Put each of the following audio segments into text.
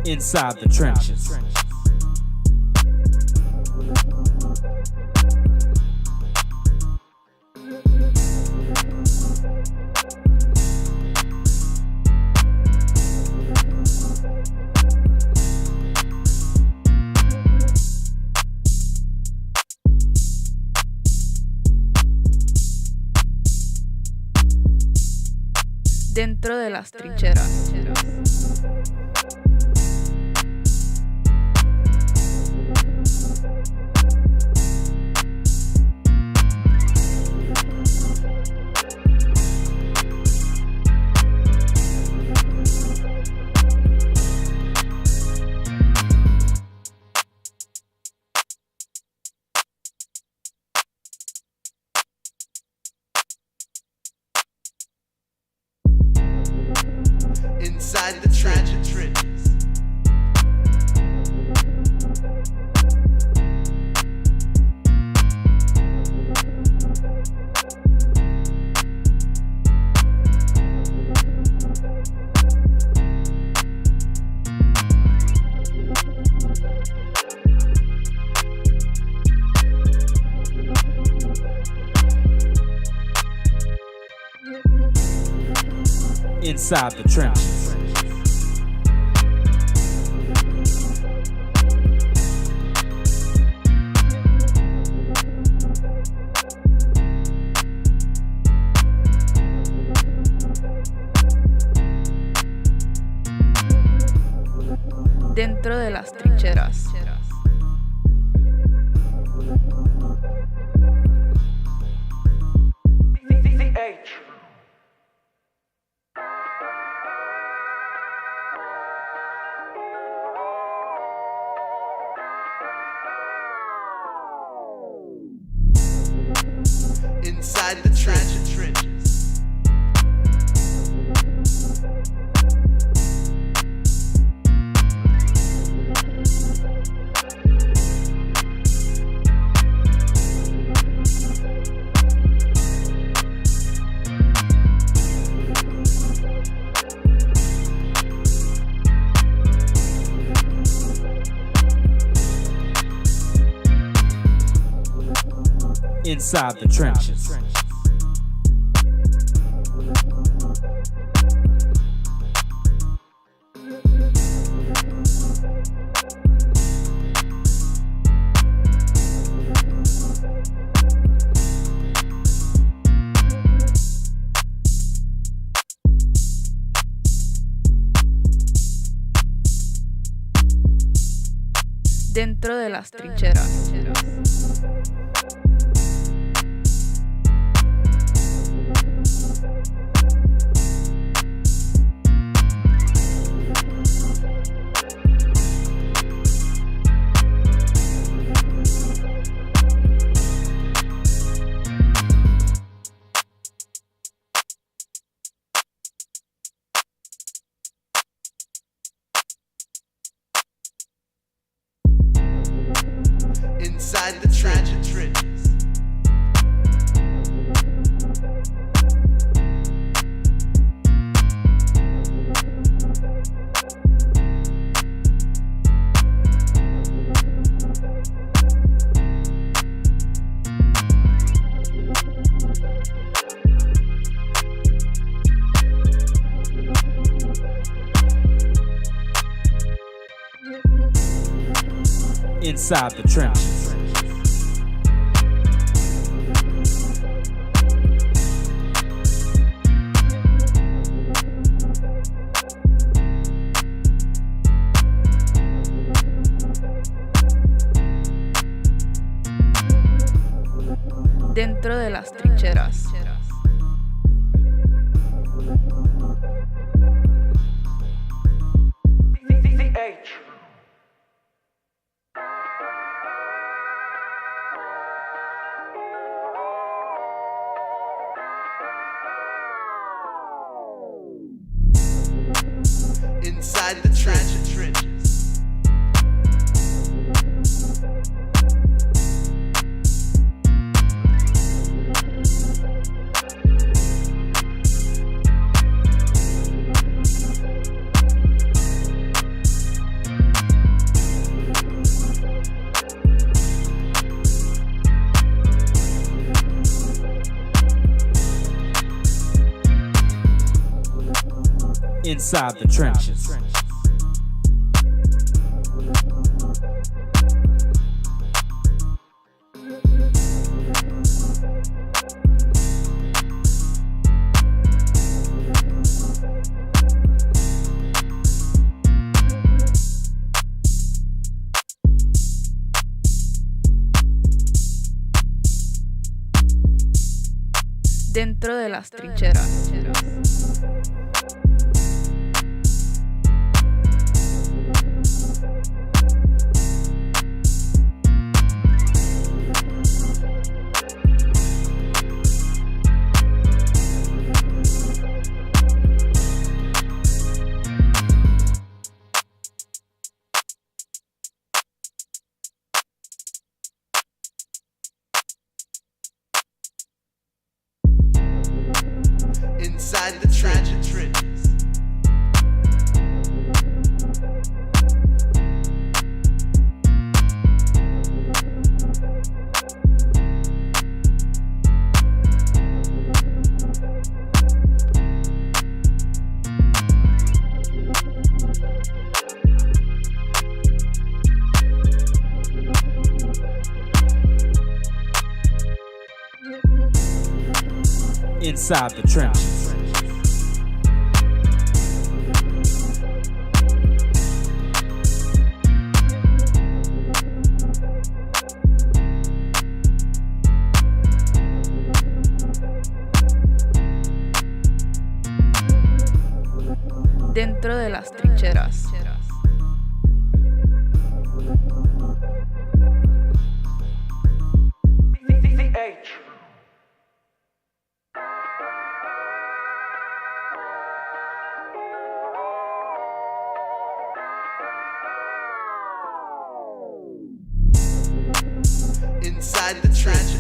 Inside the trenches. Dentro de las trincheras. Inside the trenches. Inside the trenches. Dentro de las trincheras. Inside the trenches. Inside the trenches. Dentro de las trincheras. Inside the trenches. Inside the trenches. Dentro de las trincheras. Inside the trenches. Inside the trenches. Dentro de las trincheras. Inside the trenches. Inside the trenches. Dentro de las trincheras. Inside the trenches.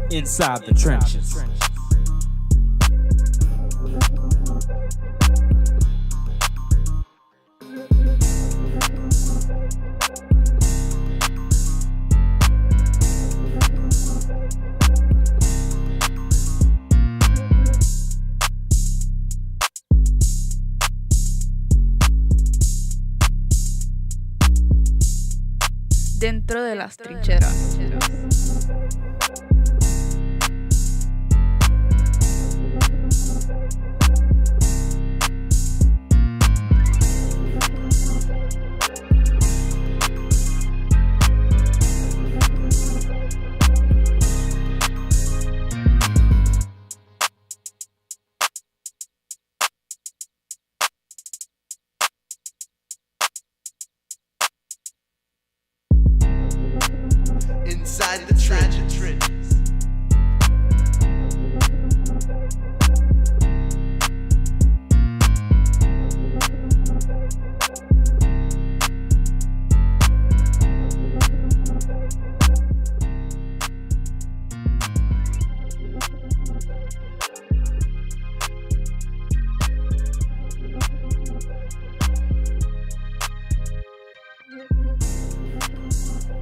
Inside the trenches. Dentro de las trincheras. Inside the trenches.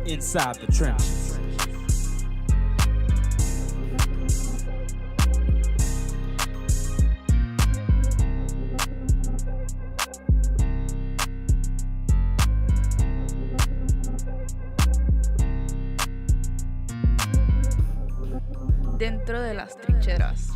Inside the trenches. Dentro de las trincheras.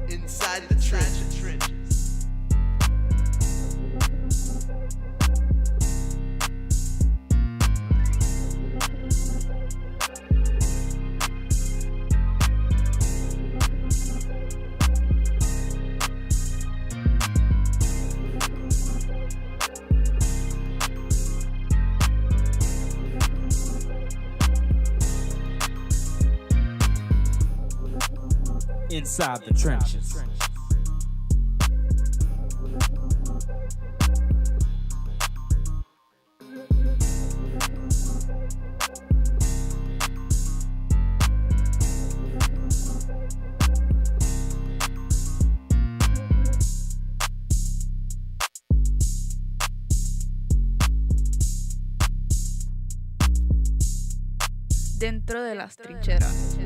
Inside the trenches. Inside the trenches. Dentro de las trincheras.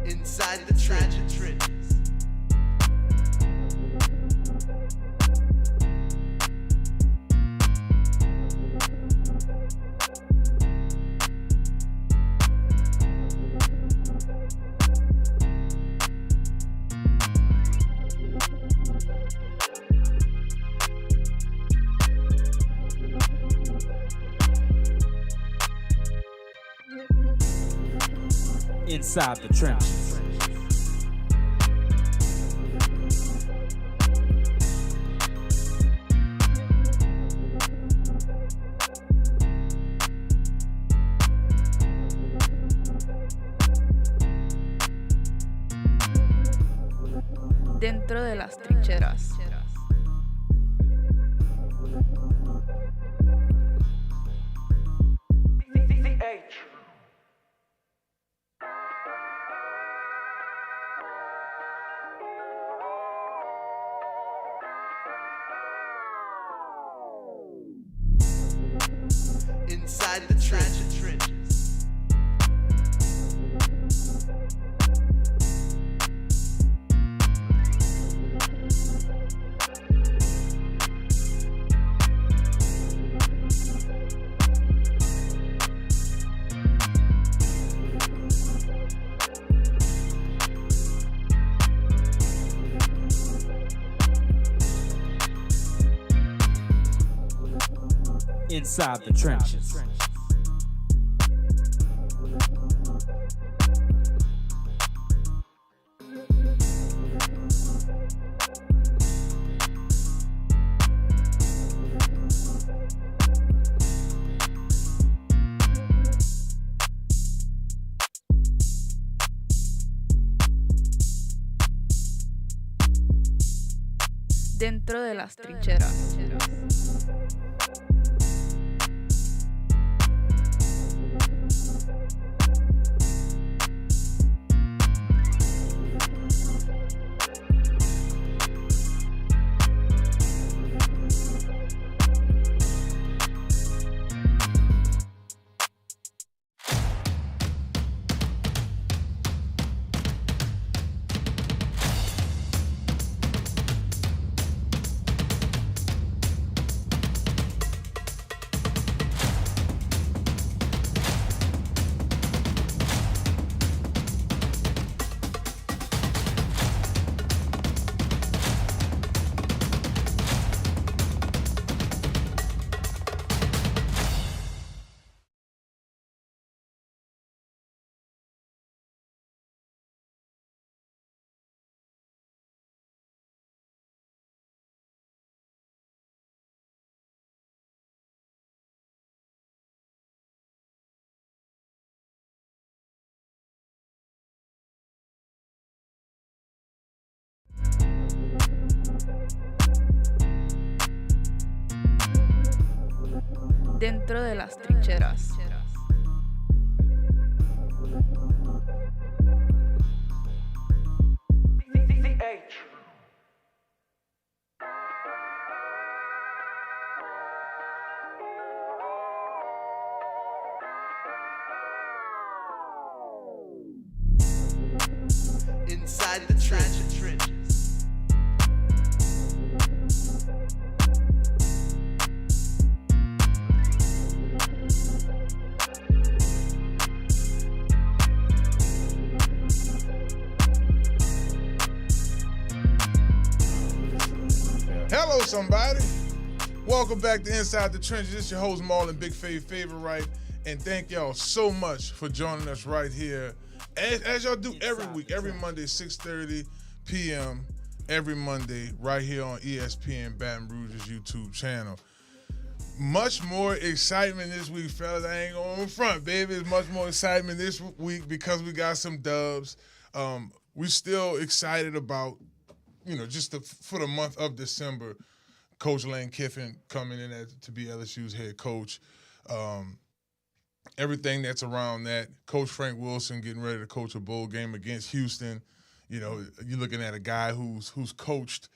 Inside the trenches. Inside the trenches. Dentro de las trincheras. Inside the trenches. Inside the trenches. Dentro de las trincheras. Dentro de las trincheras. Inside the trenches. somebody. Welcome back to Inside the Trenches. It's your host, Marlon, Big Favorite, and thank y'all so much for joining us right here, as y'all do every week, every Monday, 6:30 p.m., every Monday, right here on ESPN Baton Rouge's YouTube channel. Much more excitement this week, fellas. I ain't going in front, baby. It's much more excitement this week because we got some dubs. We still excited about, just for the month of December, Coach Lane Kiffin coming in to be LSU's head coach. Everything that's around that. Coach Frank Wilson getting ready to coach a bowl game against Houston. You're looking at a guy who's coached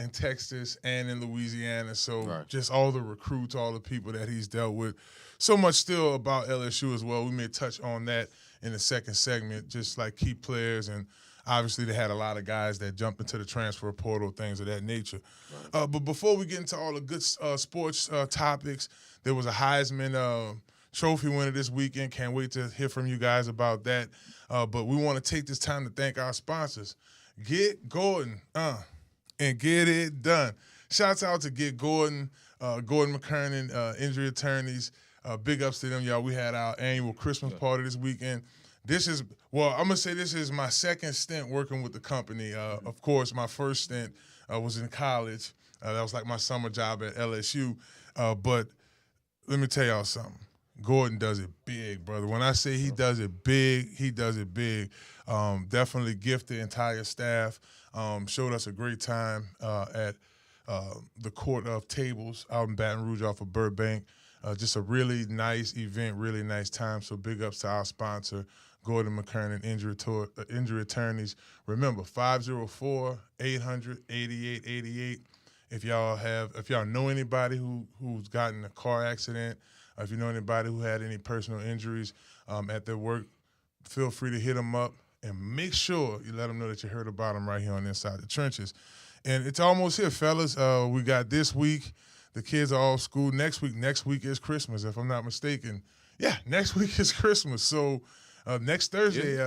in Texas and in Louisiana. So Just all the recruits, all the people that he's dealt with. So much still about LSU as well. We may touch on that in the second segment, just like key players. And obviously they had a lot of guys that jumped into the transfer portal, things of that nature. But before we get into all the good sports topics, there was a Heisman Trophy winner this weekend. Can't wait to hear from you guys about that. But we want to take this time to thank our sponsors. Get Gordon and get it done. Shouts out to Get Gordon, Gordon McKernan, injury attorneys. Big ups to them, y'all. We had our annual Christmas party this weekend. I'm going to say this is my second stint working with the company. Of course, my first stint was in college. That was like my summer job at LSU. But let me tell y'all something. Gordon does it big, brother. When I say he does it big, he does it big. Definitely gift the entire staff. Showed us a great time at the Court of Tables out in Baton Rouge off of Burbank. Just a really nice event, really nice time. So big ups to our sponsor, Gordon McKernan, injury attorneys. Remember, 504-800-8888. If y'all know anybody who's gotten a car accident, if you know anybody who had any personal injuries at their work, feel free to hit them up and make sure you let them know that you heard about them right here on Inside the Trenches. And it's almost here, fellas. We got this week. The kids are all school. Next week is Christmas, if I'm not mistaken. Yeah, next week is Christmas. So next Thursday,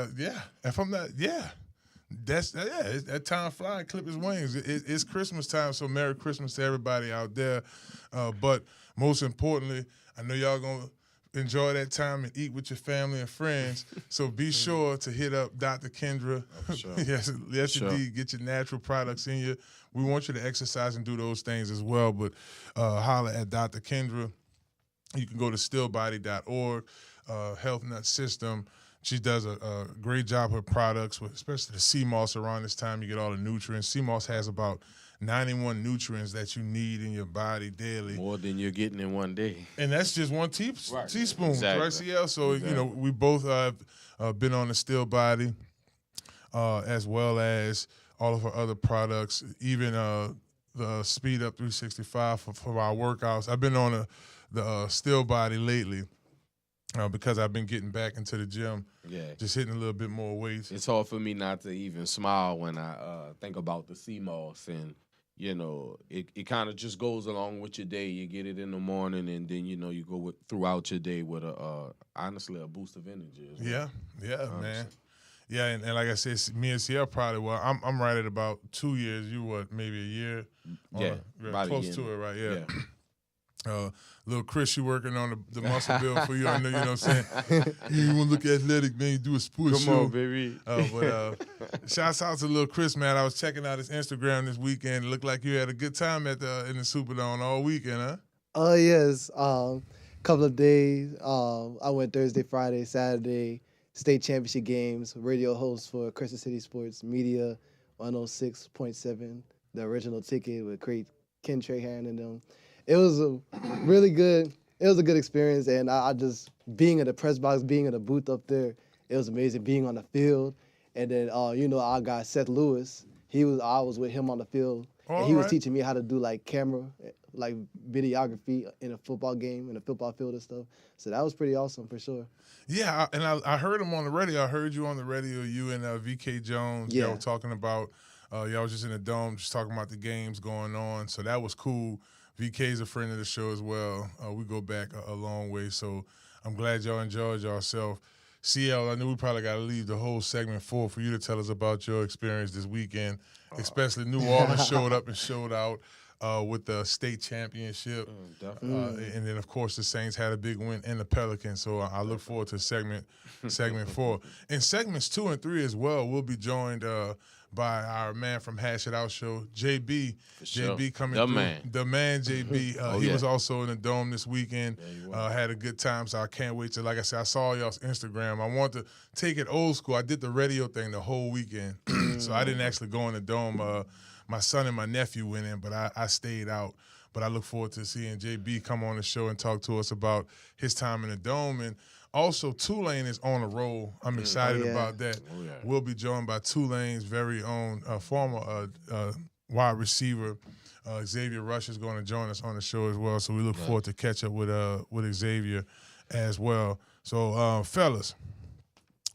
if I'm not, that time flying, clip his wings. It's Christmas time, so Merry Christmas to everybody out there. But most importantly, I know y'all going to enjoy that time and eat with your family and friends. So be sure to hit up Dr. Kendra. Oh, sure. yes, indeed. Get your natural products in you. We want you to exercise and do those things as well. But holler at Dr. Kendra. You can go to stillbody.org, Health Nut System. She does a great job with products, especially the sea moss around this time. You get all the nutrients. Sea moss has about 91 nutrients that you need in your body daily. More than you're getting in one day. And that's just one teaspoon, exactly. right, CL? So, we both have been on the Still Body as well as all of our other products, even the Speed Up 365 for our workouts. I've been on the Still Body lately. Because I've been getting back into the gym, just hitting a little bit more weight. It's hard for me not to even smile when I think about the sea moss, and it kind of just goes along with your day. You get it in the morning, and then you go throughout your day with honestly a boost of energy. Yeah, man. Yeah, and like I said, me and Sierra probably I'm right at about 2 years. You what? Maybe a year? Close to it, right? Yeah. Little Chris, you working on the muscle build for you. I know, you know what I'm saying? You want to look athletic, man. You do a sports show. Come on, baby. But shouts out to little Chris, man. I was checking out his Instagram this weekend. It looked like you had a good time in the Superdome all weekend, huh? Oh, yes. Couple of days. I went Thursday, Friday, Saturday, state championship games, radio host for Crescent City Sports Media, 106.7, the original ticket with great Ken Trahan and them. It was a really good. It was a good experience, and I just being in the press box, being in the booth up there, it was amazing. Being on the field, and then our guy Seth Lewis, I was with him on the field, and he was teaching me how to do like camera, like videography in a football game, in a football field and stuff. So that was pretty awesome for sure. Yeah, and I heard him on the radio. I heard you on the radio. You and VK Jones. Y'all were talking about. Y'all was just in the dome, just talking about the games going on. So that was cool. VK's a friend of the show as well. We go back a long way, so I'm glad y'all enjoyed yourself. CL, I knew we probably got to leave the whole segment for you to tell us about your experience this weekend, especially New Orleans showed up and showed out. with the state championship. Definitely. And then, of course, the Saints had a big win in the Pelicans. So I look forward to segment 4. In segments 2 and 3 as well, we'll be joined by our man from Hash It Out Show, JB. Sure. JB coming The through. man. The man, JB. He was also in the Dome this weekend. Yeah, Had a good time, so I can't wait to, like I said, I saw y'all's Instagram. I want to take it old school. I did the radio thing the whole weekend, so I didn't actually go in the Dome. My son and my nephew went in, but I stayed out. But I look forward to seeing JB come on the show and talk to us about his time in the Dome. And also, Tulane is on a roll. I'm excited about that. We'll be joined by Tulane's very own former wide receiver, Xavier Rush, is going to join us on the show as well. So we look forward to catch up with Xavier as well. So, fellas,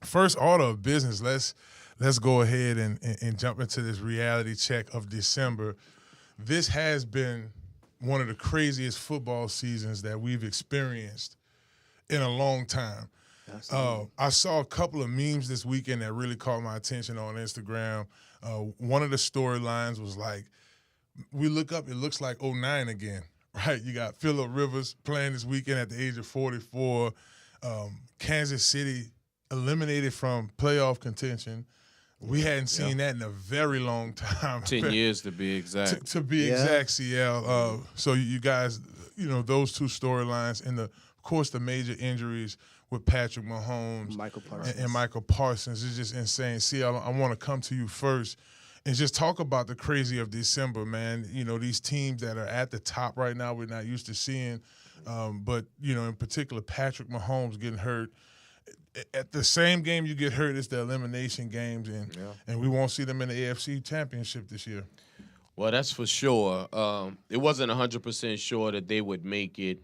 first order of business, let's go ahead and jump into this reality check of December. This has been one of the craziest football seasons that we've experienced in a long time. I saw a couple of memes this weekend that really caught my attention on Instagram. One of the storylines was like, we look up, it looks like 09 again, right? You got Phillip Rivers playing this weekend at the age of 44. Kansas City eliminated from playoff contention. We hadn't seen that in a very long time. 10 years to be exact. To be exact, CL. So you guys, those two storylines, and of course the major injuries with Patrick Mahomes, and Michael Parsons is just insane. CL, I want to come to you first and just talk about the crazy of December, man. These teams that are at the top right now, we're not used to seeing. But, in particular, Patrick Mahomes getting hurt. At the same game you get hurt, it's the elimination games, and we won't see them in the AFC Championship this year. Well, that's for sure. It wasn't 100% sure that they would make it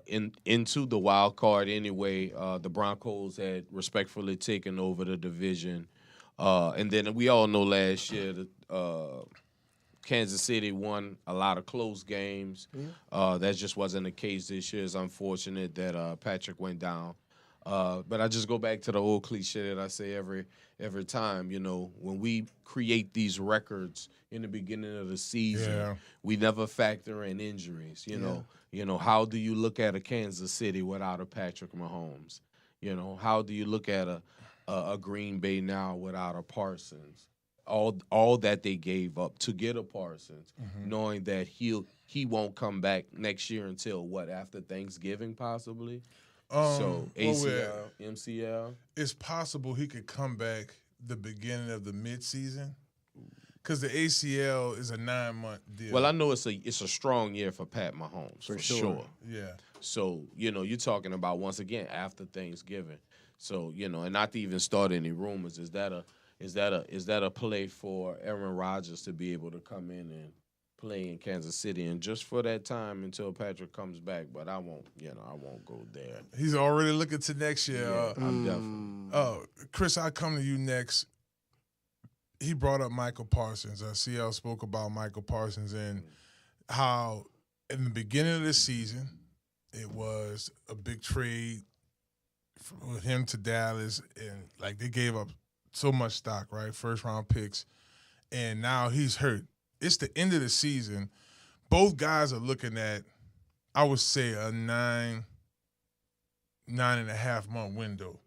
into the wild card anyway. The Broncos had respectfully taken over the division. And then we all know last year that Kansas City won a lot of close games. That just wasn't the case this year. It's unfortunate that Patrick went down. But I just go back to the old cliche that I say every time, when we create these records in the beginning of the season, we never factor in injuries, how do you look at a Kansas City without a Patrick Mahomes? How do you look at a Green Bay now without a Parsons? All that they gave up to get a Parsons, knowing that he won't come back next year until after Thanksgiving possibly? So ACL, MCL. It's possible he could come back the beginning of the midseason because the ACL is a 9-month deal. Well, I know it's a strong year for Pat Mahomes for sure. Yeah. So you're talking about once again after Thanksgiving. So and not to even start any rumors. Is that a play for Aaron Rodgers to be able to come in and play in Kansas City and just for that time until Patrick comes back? But I won't go there. He's already looking to next year. I'm definitely. Chris, I'll come to you next. He brought up Michael Parsons. CL spoke about Michael Parsons and how in the beginning of the season it was a big trade with him to Dallas, and they gave up so much stock, right? First round picks, and now he's hurt. It's the end of the season. Both guys are looking at, I would say, a 9.5 month window.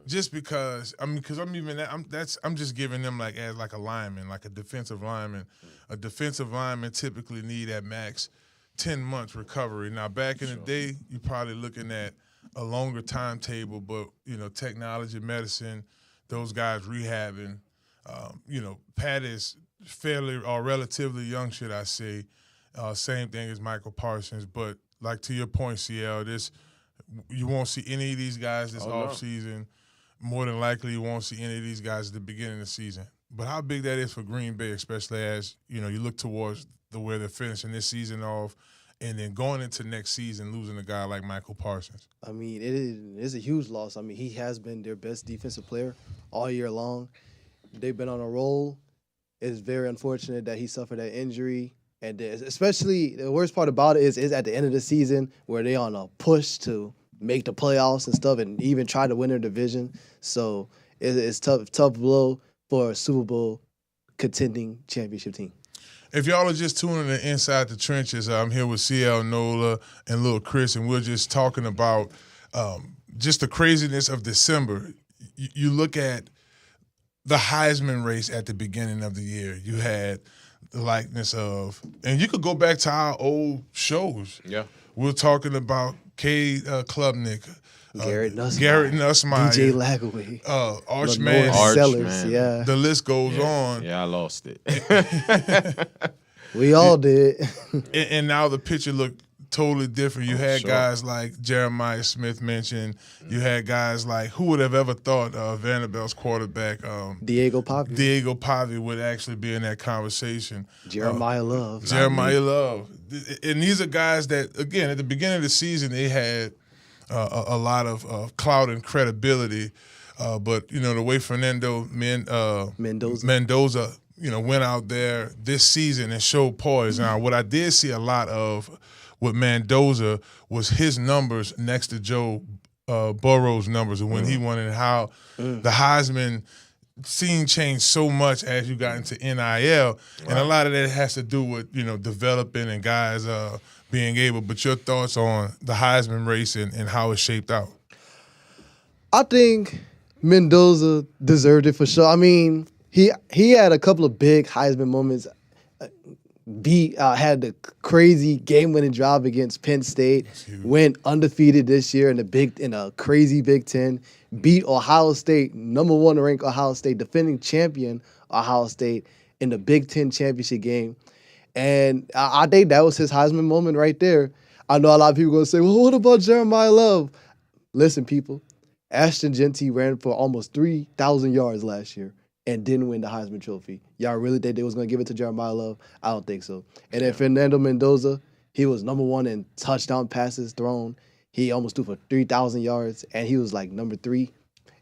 Just because, I'm just giving them as a lineman, like a defensive lineman. A defensive lineman typically need at max 10 months recovery. Now, back in the day, you're probably looking at a longer timetable, but, technology, medicine, those guys rehabbing. Pat is fairly or relatively young, should I say. Same thing as Michael Parsons. But, to your point, CL, you won't see any of these guys this offseason. More than likely, you won't see any of these guys at the beginning of the season. But how big that is for Green Bay, especially as, you look towards where they're finishing this season off and then going into next season losing a guy like Michael Parsons. I mean, it is a huge loss. I mean, he has been their best defensive player all year long. They've been on a roll. It's very unfortunate that he suffered that injury. And especially the worst part about it is at the end of the season where they're on a push to make the playoffs and stuff and even try to win their division. So it's tough blow for a Super Bowl contending championship team. If y'all are just tuning in Inside the Trenches, I'm here with CL, NOLA, and Lil Chris, and we're just talking about just the craziness of December. You look at the Heisman race at the beginning of the year. You had the likeness of, and you could go back to our old shows. Yeah. We're talking about Klubnik, Garrett Nussmeier, DJ Lagaway, Archman, Sellers, yeah. The list goes on. Yeah, I lost it. We all did. And now the picture looked totally different. You had guys like Jeremiah Smith mentioned. You had guys like, who would have ever thought Vanderbilt's quarterback Diego Pavi would actually be in that conversation. Jeremiah Love. And these are guys that, again, at the beginning of the season, they had a lot of clout and credibility. But, the way Fernando Mendoza, went out there this season and showed poise. Now, what I did see a lot of with Mendoza was his numbers next to Joe Burrow's numbers, and when he won, and how the Heisman scene changed so much as you got into NIL, and a lot of that has to do with developing and guys being able. But your thoughts on the Heisman race and how it shaped out? I think Mendoza deserved it for sure. I mean, he had a couple of big Heisman moments. Had the crazy game-winning drive against Penn State. Went undefeated this year in a crazy Big Ten. Beat Ohio State, number 1 ranked Ohio State, defending champion Ohio State in the Big Ten championship game. And I think that was his Heisman moment right there. I know a lot of people are going to say, well, what about Jeremiah Love? Listen, people, Ashton Genty ran for almost 3,000 yards last year and didn't win the Heisman Trophy. Y'all really think they was going to give it to Jeremiah Love? I don't think so. And then Fernando Mendoza, he was number 1 in touchdown passes thrown. He almost threw for 3,000 yards, and he was like number 3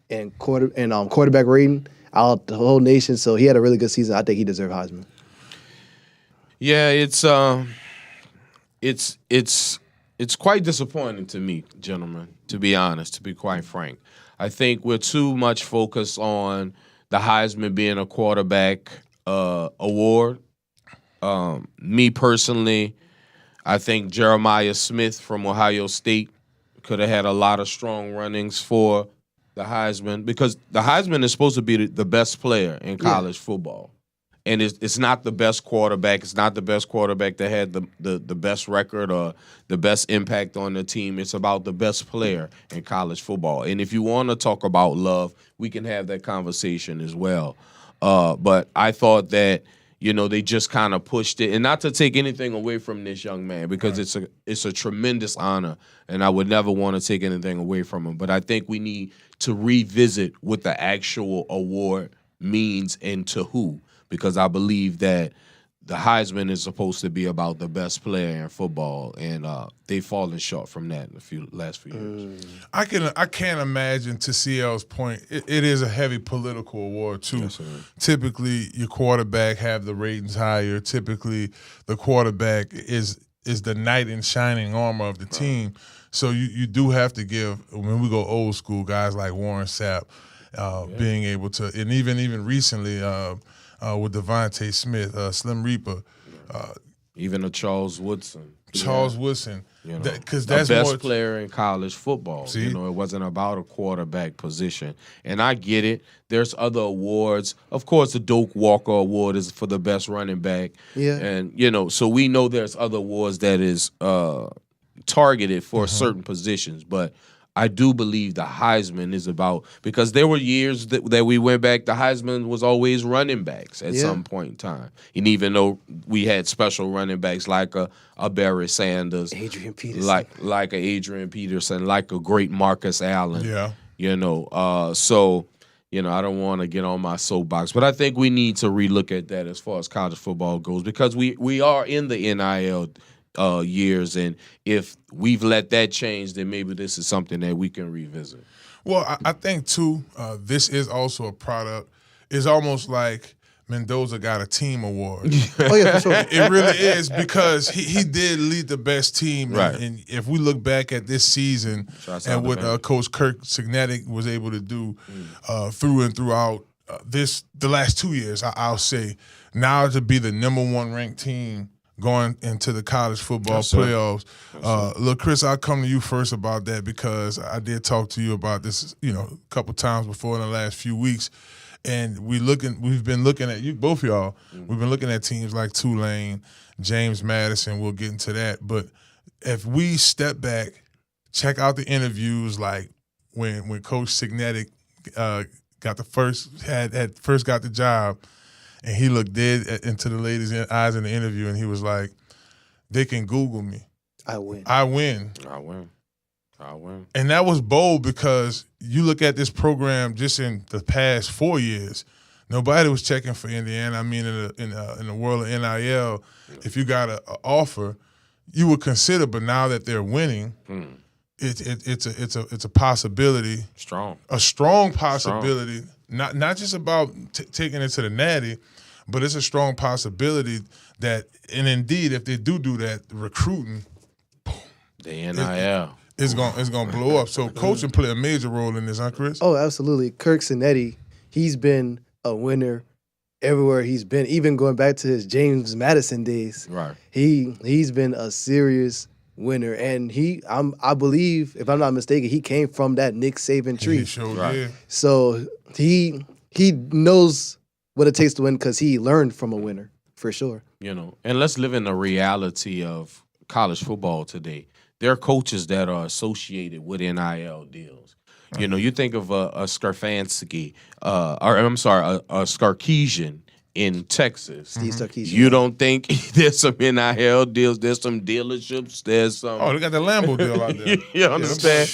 in quarterback rating out the whole nation. So he had a really good season. I think he deserved Heisman. Yeah, it's quite disappointing to me, gentlemen, to be honest, to be quite frank. I think we're too much focused on the Heisman being a quarterback award. Me personally, I think Jeremiah Smith from Ohio State could have had a lot of strong runnings for the Heisman, because the Heisman is supposed to be the best player in college football. And it's not the best quarterback. It's not the best quarterback that had the best record or the best impact on the team. It's about the best player in college football. And if you want to talk about love, we can have that conversation as well. But I thought that, they just kind of pushed it. And not to take anything away from this young man, because it's a tremendous honor, and I would never want to take anything away from him. But I think we need to revisit what the actual award means and to who. Because I believe that the Heisman is supposed to be about the best player in football, and they've fallen short from that in the last few years. I can't imagine, to CL's point, it is a heavy political award too. Yes, typically, your quarterback have the ratings higher. Typically, the quarterback is the knight in shining armor of the team. So you do have to give, when we go old school, guys like Warren Sapp being able to, and even recently. With Devontae Smith, Slim Reaper. Even a Charles Woodson. Woodson. Because that's the best player in college football. See? It wasn't about a quarterback position. And I get it. There's other awards. Of course, the Doak Walker Award is for the best running back. Yeah. And, so we know there's other awards that is targeted for certain positions. But I do believe the Heisman is about, because there were years that we went back, the Heisman was always running backs at some point in time. And even though we had special running backs like a Barry Sanders, Adrian Peterson, like a Adrian Peterson, like a great Marcus Allen. Yeah. So, I don't want to get on my soapbox, but I think we need to relook at that as far as college football goes, because we are in the NIL years, and if we've let that change, then maybe this is something that we can revisit. Well, I think too, this is also a product. It's almost like Mendoza got a team award. Oh yeah, for sure. It really is, because he did lead the best team. Right. And if we look back at this season and what Coach Kirk Signetic was able to do through and throughout, the last 2 years, I'll say, now to be the number 1 ranked team going into the college football playoffs. Look, Chris, I'll come to you first about that because I did talk to you about this, a couple times before in the last few weeks. And we've been looking at you, both of y'all. We've been looking at teams like Tulane, James Madison. We'll get into that. But if we step back, check out the interviews, like when Coach Signetic got the job, and he looked dead into the ladies' eyes in the interview, and he was like, "They can Google me. I win. I win." And that was bold because you look at this program just in the past 4 years, nobody was checking for Indiana. I mean, in the world of NIL, if you got an offer, you would consider. But now that they're winning, it's a possibility, a strong possibility. Not just about taking it to the natty, but it's a strong possibility that, and indeed, if they do that, recruiting, the NIL. It's gonna blow up. So coaching play a major role in this, huh, Chris? Oh, absolutely. Kirk Cinetti, he's been a winner everywhere he's been, even going back to his James Madison days. Right. He's been a serious winner, and I believe, if I'm not mistaken, he came from that Nick Saban tree. He sure did. So he knows what it takes to win because he learned from a winner, for sure. And let's live in the reality of college football today. There are coaches that are associated with NIL deals. You think of a Skarfansky, a Sarkisian in Texas. Steve Sarkisian. You don't think there's some NIL deals? There's some dealerships. There's some. Oh, they got the Lambo deal out there. You understand?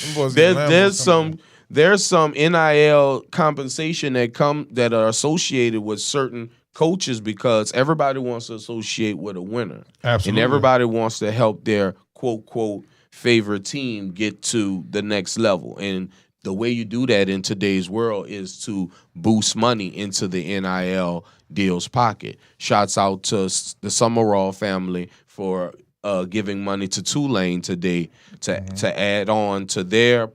There's some NIL compensation that are associated with certain coaches because everybody wants to associate with a winner. Absolutely. And everybody wants to help their quote favorite team get to the next level. And the way you do that in today's world is to boost money into the NIL deal's pocket. Shouts out to the Summerall family for giving money to Tulane today to add on to their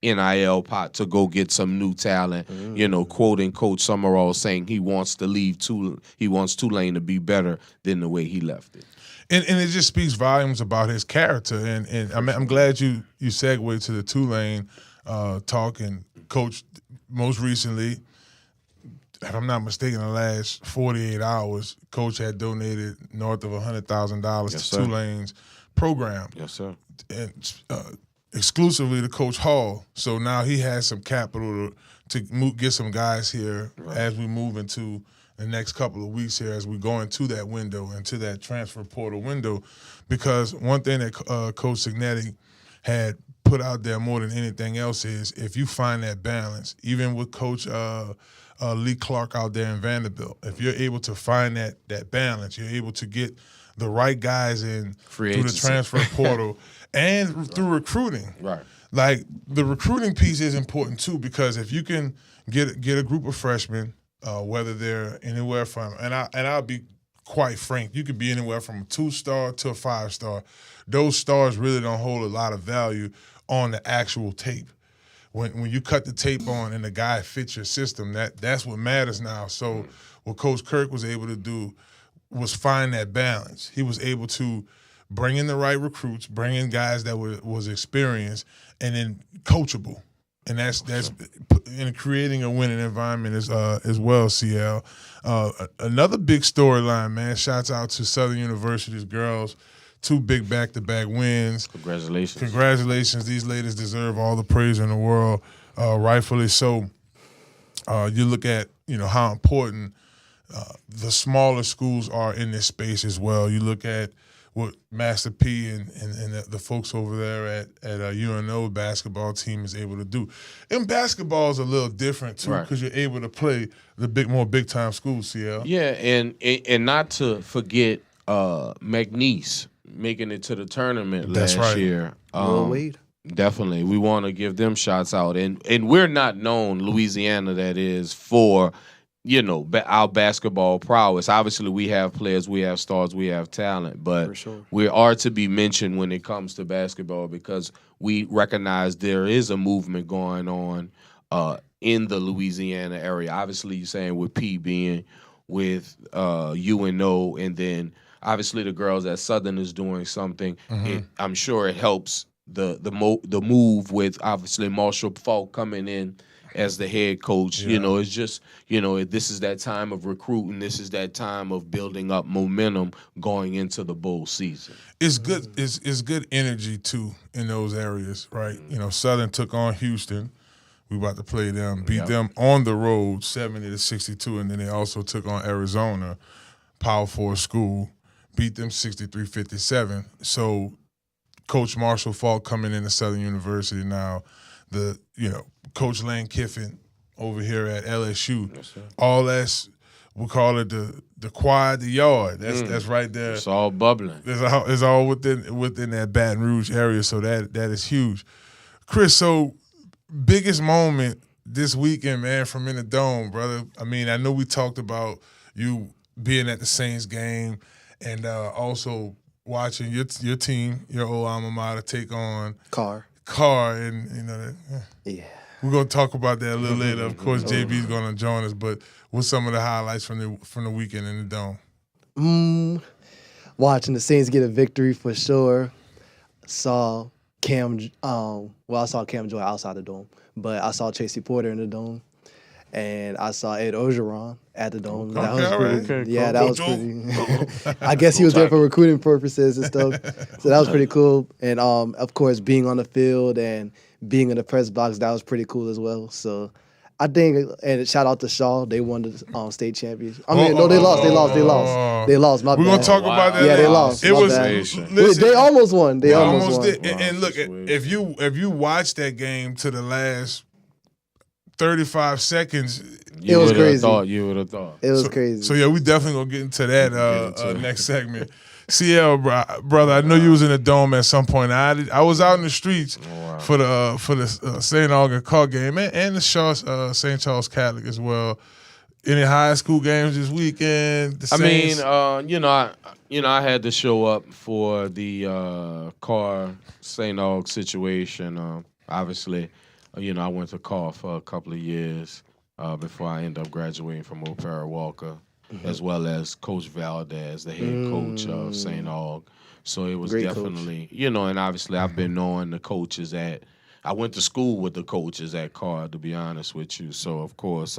NIL pot to go get some new talent. Quoting Coach Summerall saying he wants to leave he wants Tulane to be better than the way he left it. And it just speaks volumes about his character. And I'm glad you segued to the Tulane talk. And Coach, most recently, if I'm not mistaken, in the last 48 hours, Coach had donated north of $100,000 to Tulane's program. Yes, sir. And exclusively to Coach Hall. So now he has some capital to get some guys here as we move into the next couple of weeks here, as we go into that window, into that transfer portal window. Because one thing that Coach Signetti had put out there more than anything else is if you find that balance, even with Coach Lee Clark out there in Vanderbilt, if you're able to find that balance, you're able to get the right guys in through the transfer portal and through recruiting. Right. Like, the recruiting piece is important too, because if you can get a group of freshmen, whether they're anywhere from, and I'll be quite frank, you could be anywhere from a 2-star to a 5-star. Those stars really don't hold a lot of value on the actual tape. When you cut the tape on and the guy fits your system, that's what matters now. So what Coach Kirk was able to do was find that balance. He was able to bring in the right recruits, bring in guys that was experienced, and then coachable. And that's in creating a winning environment as well, CL. Another big storyline, man. Shouts out to Southern University's girls. 2 big back-to-back wins. Congratulations. These ladies deserve all the praise in the world, rightfully so. You look at how important the smaller schools are in this space as well. You look at what Master P and the folks over there at UNO basketball team is able to do. And basketball is a little different too, because you're able to play the more big time schools, CL. Yeah, and not to forget McNeese making it to the tournament last year. Wade. Definitely, we want to give them shots out, and we're not known, Louisiana, that is, for our basketball prowess. Obviously, we have players, we have stars, we have talent, but we are to be mentioned when it comes to basketball because we recognize there is a movement going on in the Louisiana area. Obviously, you're saying with P being with UNO, and then obviously the girls at Southern is doing something. I'm sure it helps the move with obviously Marshall Falk coming in as the head coach. You know, it's just, this is that time of recruiting. This is that time of building up momentum going into the bowl season. It's good. It's good energy too in those areas, right? Southern took on Houston. We about to play them, beat them on the road 70-62, and then they also took on Arizona, Power 4 school, beat them 63-57. So Coach Marshall Falk coming into Southern University now, Coach Lane Kiffin over here at LSU. Yes, all that's, we call it the quad, the yard. That's right there. It's all bubbling. It's all within that Baton Rouge area, so that is huge. Chris, so biggest moment this weekend, man, from in the Dome, brother. I mean, I know we talked about you being at the Saints game and also watching your team, your old alma mater, take on Carr, and yeah. We're gonna talk about that a little later. Of course, JB's gonna join us, but what's some of the highlights from the weekend in the Dome? Watching the Saints get a victory for sure. Saw Cam, I saw Cam Joy outside the Dome, but I saw Tracy Porter in the Dome, and I saw Ed Ogeron at the Dome. That was pretty. Yeah, that was pretty. I guess he was there for recruiting purposes and stuff, so that was pretty cool. And of course, being on the field and being in the press box, that was pretty cool as well. So I think, and shout out to Shaw, they won the state championship. I mean, no, they lost. They lost. My We're bad. gonna talk about that. Yeah, they lost. It was. Listen, they almost won. They almost did. won. And look, if you watch that game to the last 35 seconds, it was crazy. You would have thought. It was crazy. So yeah, we definitely gonna get into that next segment. CL, brother, I know you was in the Dome at some point. I was out in the streets for the St. Augustine Carr game and the Shaw St. Charles Catholic as well. Any high school games this weekend? I had to show up for the Carr St. Aug situation. Obviously, I went to Carr for a couple of years before I ended up graduating from O'Para Walker. As well as Coach Valdez, the head coach of St. Aug. So it was definitely, and obviously I've been knowing the coaches I went to school with the coaches at Carr, to be honest with you. So, of course,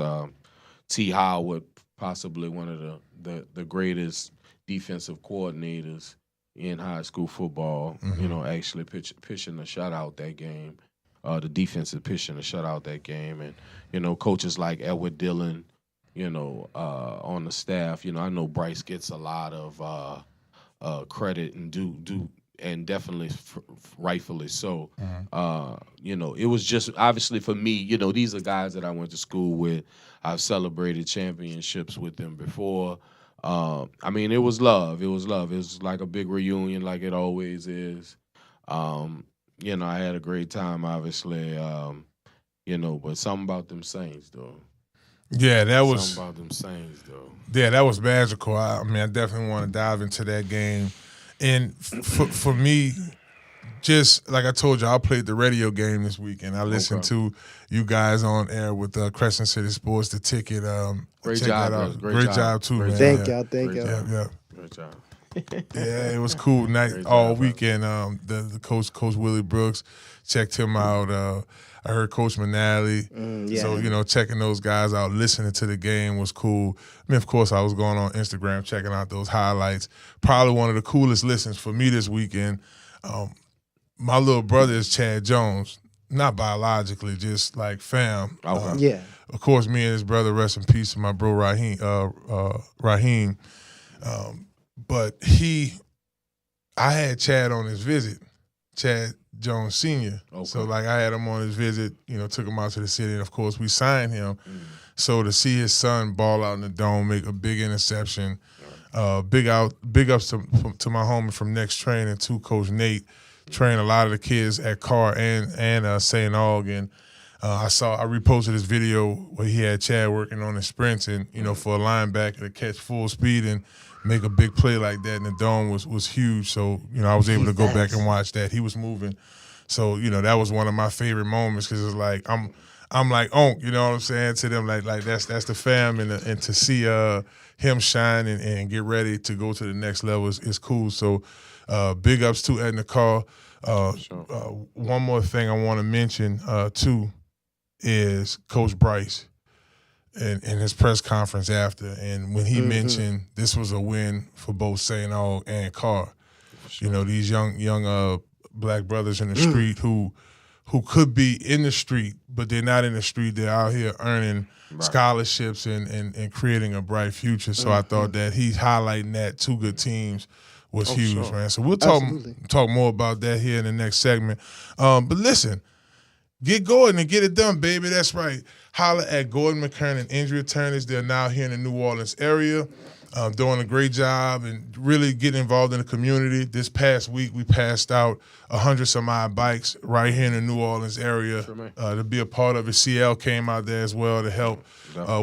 T. Howard, possibly one of the greatest defensive coordinators in high school football, actually pitching a shutout that game. The defensive pitching a shutout that game. And, coaches like Edward Dillon, on the staff, I know Bryce gets a lot of credit and do and definitely rightfully so. It was just obviously for me, these are guys that I went to school with. I've celebrated championships with them before. It was love. It was like a big reunion, like it always is. I had a great time, obviously. But something about them Saints, though. Yeah, that was something about them Saints, though. Yeah, that was magical. I definitely want to dive into that game. And for me, just like I told you, I played the radio game this weekend. I listened to you guys on air with Crescent City Sports, the ticket. Great job, great job too, man. Thank y'all. Yeah. Great job. Yeah, it was cool night all weekend. The coach Willie Brooks, checked him out. I heard Coach Manali. So, checking those guys out, listening to the game was cool. Of course, I was going on Instagram, checking out those highlights. Probably one of the coolest listens for me this weekend. My little brother is Chad Jones. Not biologically, just like fam. Of course, me and his brother, rest in peace, my bro Raheem. But I had Chad on his visit, Chad Jones Sr. Okay. So, I had him on his visit, took him out to the city, and, of course, we signed him. So, to see his son ball out in the Dome, make a big interception, big ups to my homie from Next Training, too, Coach Nate, trained a lot of the kids at Carr and St. Aug, and I reposted his video where he had Chad working on his sprints, and, for a linebacker to catch full speed and make a big play like that in the Dome was huge. So, I was able to go back and watch that. He was moving. So, that was one of my favorite moments because it's like I'm like, oh, you know what I'm saying to them, like that's the fam, and to see him shine and get ready to go to the next level is cool. So big ups to Ed in the car. One more thing I want to mention too is Coach Bryce and his press conference after, and when he mentioned this was a win for both St. Aug and Carr. You know, these young black brothers in the street who could be in the street, but they're not in the street. They're out here earning scholarships and creating a bright future. So I thought that he's highlighting that two good teams was huge, man. So we'll talk more about that here in the next segment. But listen, get going and get it done, baby. That's right. Holla at Gordon McKernan Injury Attorneys. They're now here in the New Orleans area. Doing a great job and really getting involved in the community. This past week, we passed out 100-some-odd bikes right here in the New Orleans area to be a part of it. CL came out there as well to help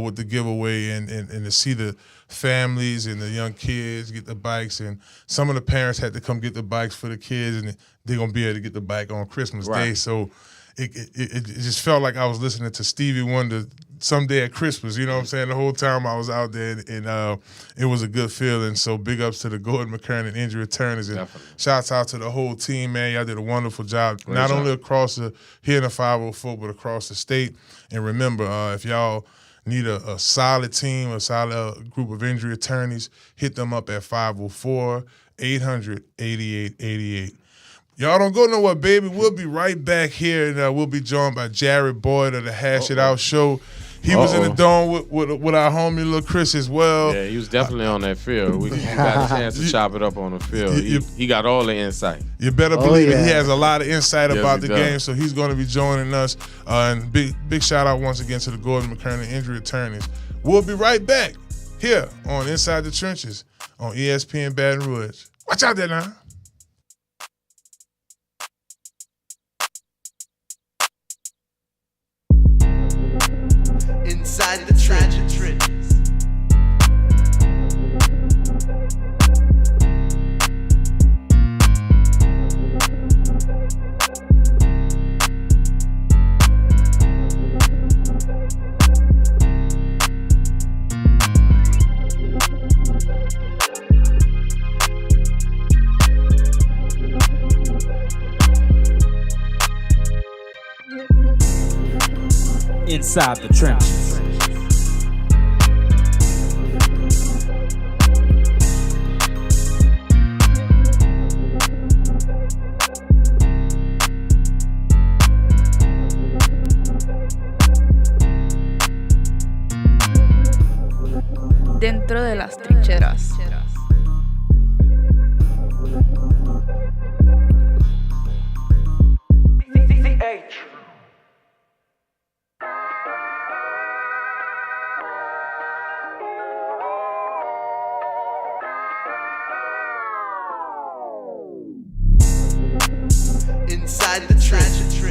with the giveaway and to see the families and the young kids get the bikes. And some of the parents had to come get the bikes for the kids, and they're going to be able to get the bike on Christmas Day. So it just felt like I was listening to Stevie Wonder someday at Christmas, you know what I'm saying? The whole time I was out there, and it was a good feeling. So big ups to the Gordon McKernan Injury Attorneys, and shouts out to the whole team, man. Y'all did a wonderful job, not only across here in the 504, but across the state. And remember, if y'all need a solid team, a solid group of injury attorneys, hit them up at 504-800-8888. Y'all don't go nowhere, baby. We'll be right back here, and we'll be joined by Jarryd Boyd of the Hash It Out Show. He was in the dome with our homie Lil Chris as well. Yeah, he was definitely on that field. We got a chance to chop it up on the field. He got all the insight. You better believe it. He has a lot of insight about the game, so he's going to be joining us. And big shout out once again to the Gordon McKernan Injury Attorneys. We'll be right back here on Inside the Trenches on ESPN Baton Rouge. Watch out there now. Inside the trenches. Inside the trenches. Dentro de las trincheras. Inside the trenches.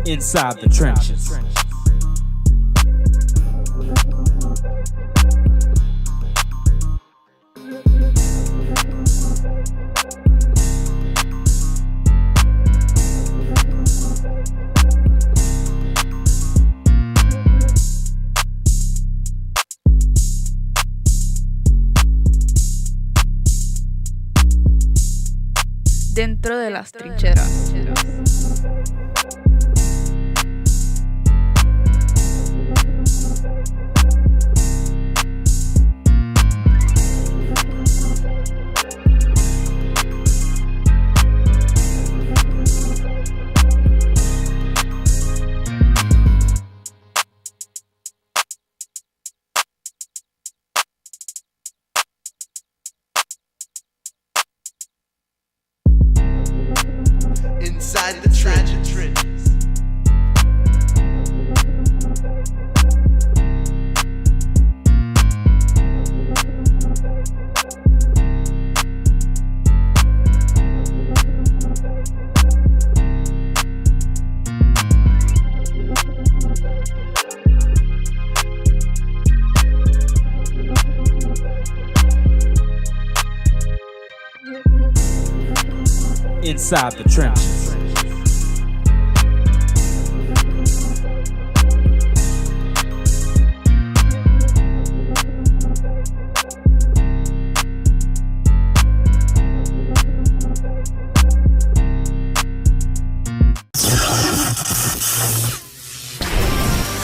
Inside the trenches. Dentro de las trincheras. Inside the trenches. Inside the trenches.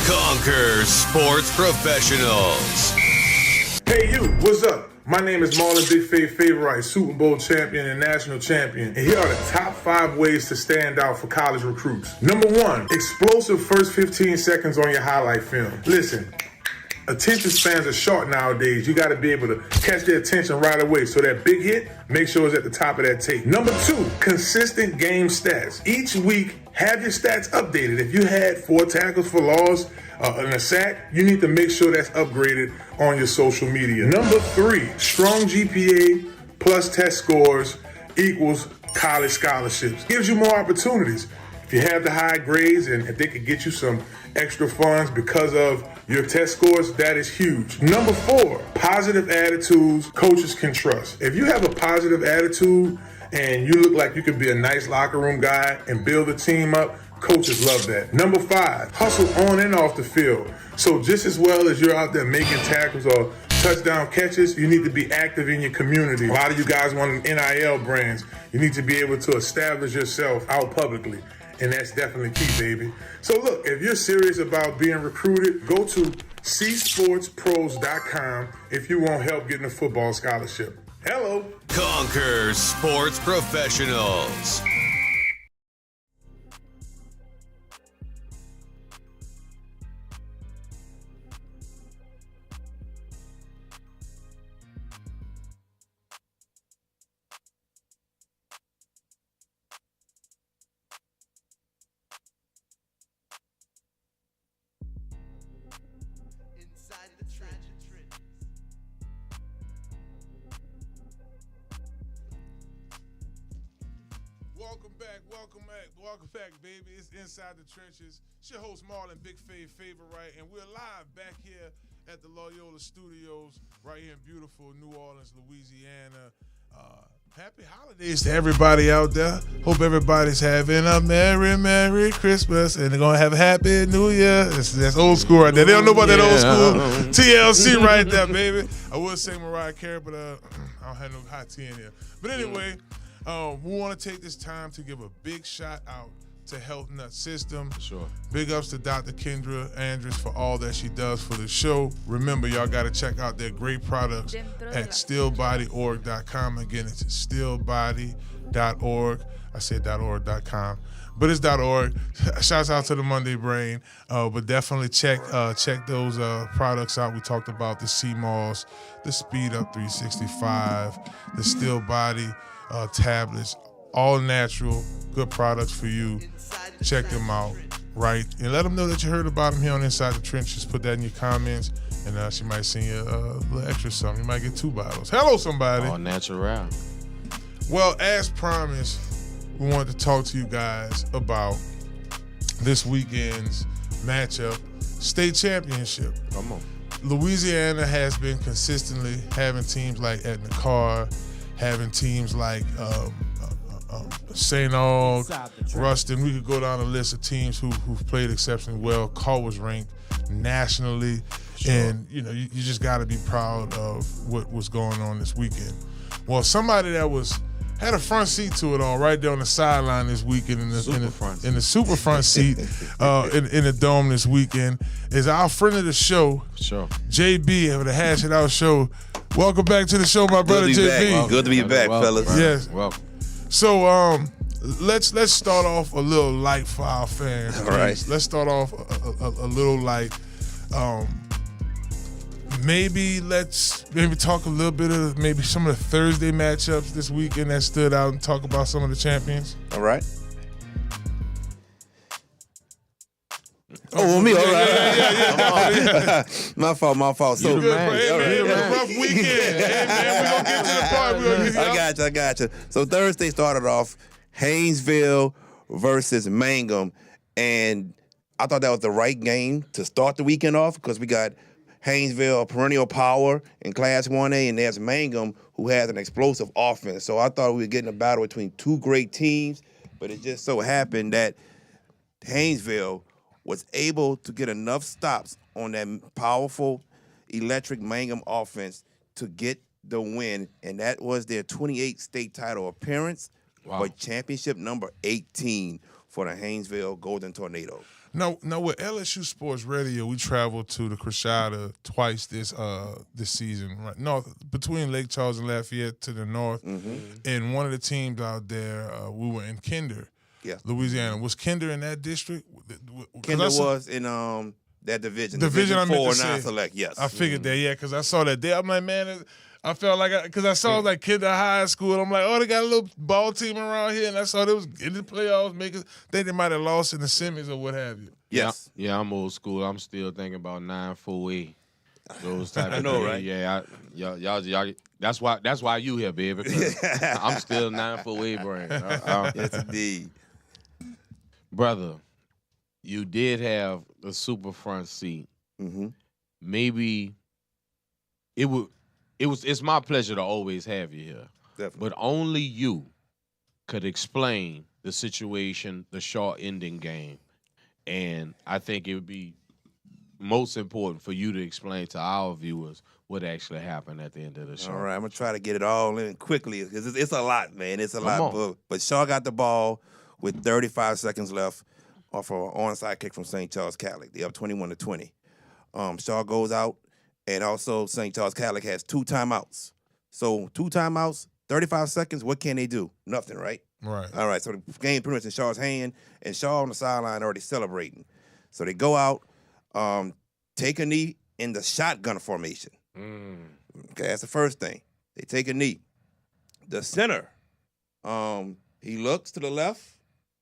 Conquer Sports Professionals. Hey you, what's up? My name is Marlon Big Favorite, Super Bowl champion and national champion. And here are the top 5 ways to stand out for college recruits. Number 1, explosive first 15 seconds on your highlight film. Listen, attention spans are short nowadays. You got to be able to catch their attention right away. So that big hit, make sure it's at the top of that tape. Number 2, consistent game stats. Each week, have your stats updated. If you had 4 tackles for loss and a sack, you need to make sure that's upgraded on your social media. Number 3, strong GPA plus test scores equals college scholarships. Gives you more opportunities. If you have the high grades and if they could get you some extra funds because of your test scores, that is huge. Number 4, positive attitudes coaches can trust. If you have a positive attitude and you look like you could be a nice locker room guy and build a team up, coaches love that. Number 5, hustle on and off the field. So just as well as you're out there making tackles or touchdown catches, you need to be active in your community. A lot of you guys want NIL brands. You need to be able to establish yourself out publicly. And that's definitely key, baby. So look, if you're serious about being recruited, go to csportspros.com if you want help getting a football scholarship. Hello. Conquer Sports Professionals. Inside the trenches. Welcome back, baby. It's Inside the Trenches. It's your host, Marlon, Big Favorite, and we're live back here at the Loyola Studios right here in beautiful New Orleans, Louisiana. Happy holidays to everybody out there. Hope everybody's having a Merry Christmas, and they're going to have a Happy New Year. That's old school right there. They don't know about that old school TLC right there, baby. I would say Mariah Carey, but I don't have no hot tea in here. But anyway, we want to take this time to give a big shout out to Health Nut System. Sure. Big ups to Dr. Kendra Andrews for all that she does for the show. Remember, y'all got to check out their great products at stillbodyorg.com. Again, it's stillbody.org. I said .org.com, but it's .org. Shouts out to the Monday Brain, but definitely check those products out. We talked about the CMOS, the Speed Up 365, the Still Body tablets, all natural, good products for you. Check them out, right? And let them know that you heard about them here on Inside the Trenches. Put that in your comments, and she might send you a little extra something. You might get 2 bottles. Hello, somebody. All natural. Well, as promised, we wanted to talk to you guys about this weekend's matchup, state championship. Come on. Louisiana has been consistently having teams like Etna Carr, having teams like St. Aug, Ruston. We could go down a list of teams who've played exceptionally well. Carr was ranked nationally, and you just got to be proud of what was going on this weekend. Well, somebody that had a front seat to it all right there on the sideline this weekend in the super front seat in the dome this weekend is our friend of the show, Sure. JB of the Hash It Out Show. Welcome back to the show, my brother JB. Good to be back, fellas. Yes. Welcome. So let's start off a little light for our fans. All right. Let's start off a little light. Maybe talk a little bit of maybe some of the Thursday matchups this weekend that stood out and talk about some of the champions. All right. Oh, me, all right. Yeah. My fault. So, Good, man. It was a rough weekend. Hey, man, we're going to get to the part. I got you. So Thursday started off Haynesville versus Mangum, and I thought that was the right game to start the weekend off because we got Haynesville, a perennial power in Class 1A, and there's Mangum, who has an explosive offense. So I thought we were getting a battle between two great teams, but it just so happened that Haynesville was able to get enough stops on that powerful, electric Mangum offense to get the win, and that was their 28th state title appearance, but championship number 18 for the Haynesville Golden Tornadoes. Now with LSU Sports Radio, we traveled to the Crusader twice this season, right? North between Lake Charles and Lafayette to the north, and one of the teams out there, we were in Kinder, Louisiana. Was Kinder in that district? Kinder was in that division. Division I meant 4 to say. non-select. Yes, I figured that. Yeah, because I saw that there. I'm like, man. I felt like because I saw like Kinder High School. And I'm like, oh, they got a little ball team around here, and I saw they was in the playoffs. Think they might have lost in the semis or what have you. Yes. Yeah, I'm old school. I'm still thinking about 9-4-8. Those type of know, things. right? Yeah, y'all. That's why you here, baby. 'Cause I'm still 9-4-8 brain. Yes, indeed. Brother, you did have a super front seat. Maybe it's my pleasure to always have you here. Definitely. But only you could explain the situation, the Shaw ending game. And I think it would be most important for you to explain to our viewers what actually happened at the end of the show. All right, I'm going to try to get it all in quickly because it's a lot, man. It's a Come lot. on. But Shaw got the ball with 35 seconds left off of an onside kick from St. Charles Catholic. They're up 21-20. Shaw goes out, and also St. Charles Catholic has 2 timeouts. So 2 timeouts, 35 seconds, what can they do? Nothing, right? Right. All right, so the game pretty much in Shaw's hand, and Shaw on the sideline already celebrating. So they go out, take a knee in the shotgun formation. Okay, that's the first thing. They take a knee. The center, he looks to the left,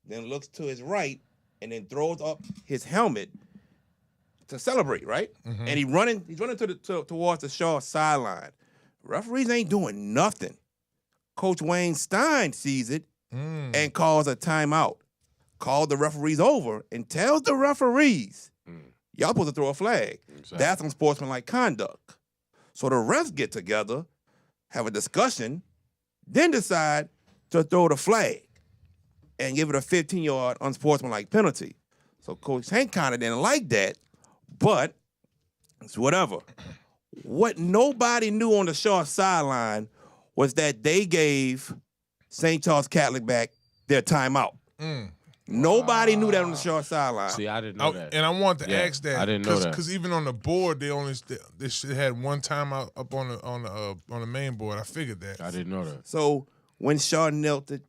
then looks to his right, and then throws up his helmet to celebrate, right? And he's running towards the Shaw sideline. Referees ain't doing nothing. Coach Wayne Stein sees it and calls a timeout. Called the referees over and tells the referees, y'all supposed to throw a flag. Exactly. That's unsportsmanlike conduct. So the refs get together, have a discussion, then decide to throw the flag and give it a 15-yard unsportsmanlike penalty. So Coach Hank kind of didn't like that, but it's whatever. What nobody knew on the Shaw sideline was that they gave St. Charles Catholic back their timeout. Nobody knew that on the Shaw sideline. See, I didn't know that. And I wanted to ask that. I didn't know that. Because even on the board, they should had one timeout up on the main board. I figured that. I didn't know that. So when Shaw knelt it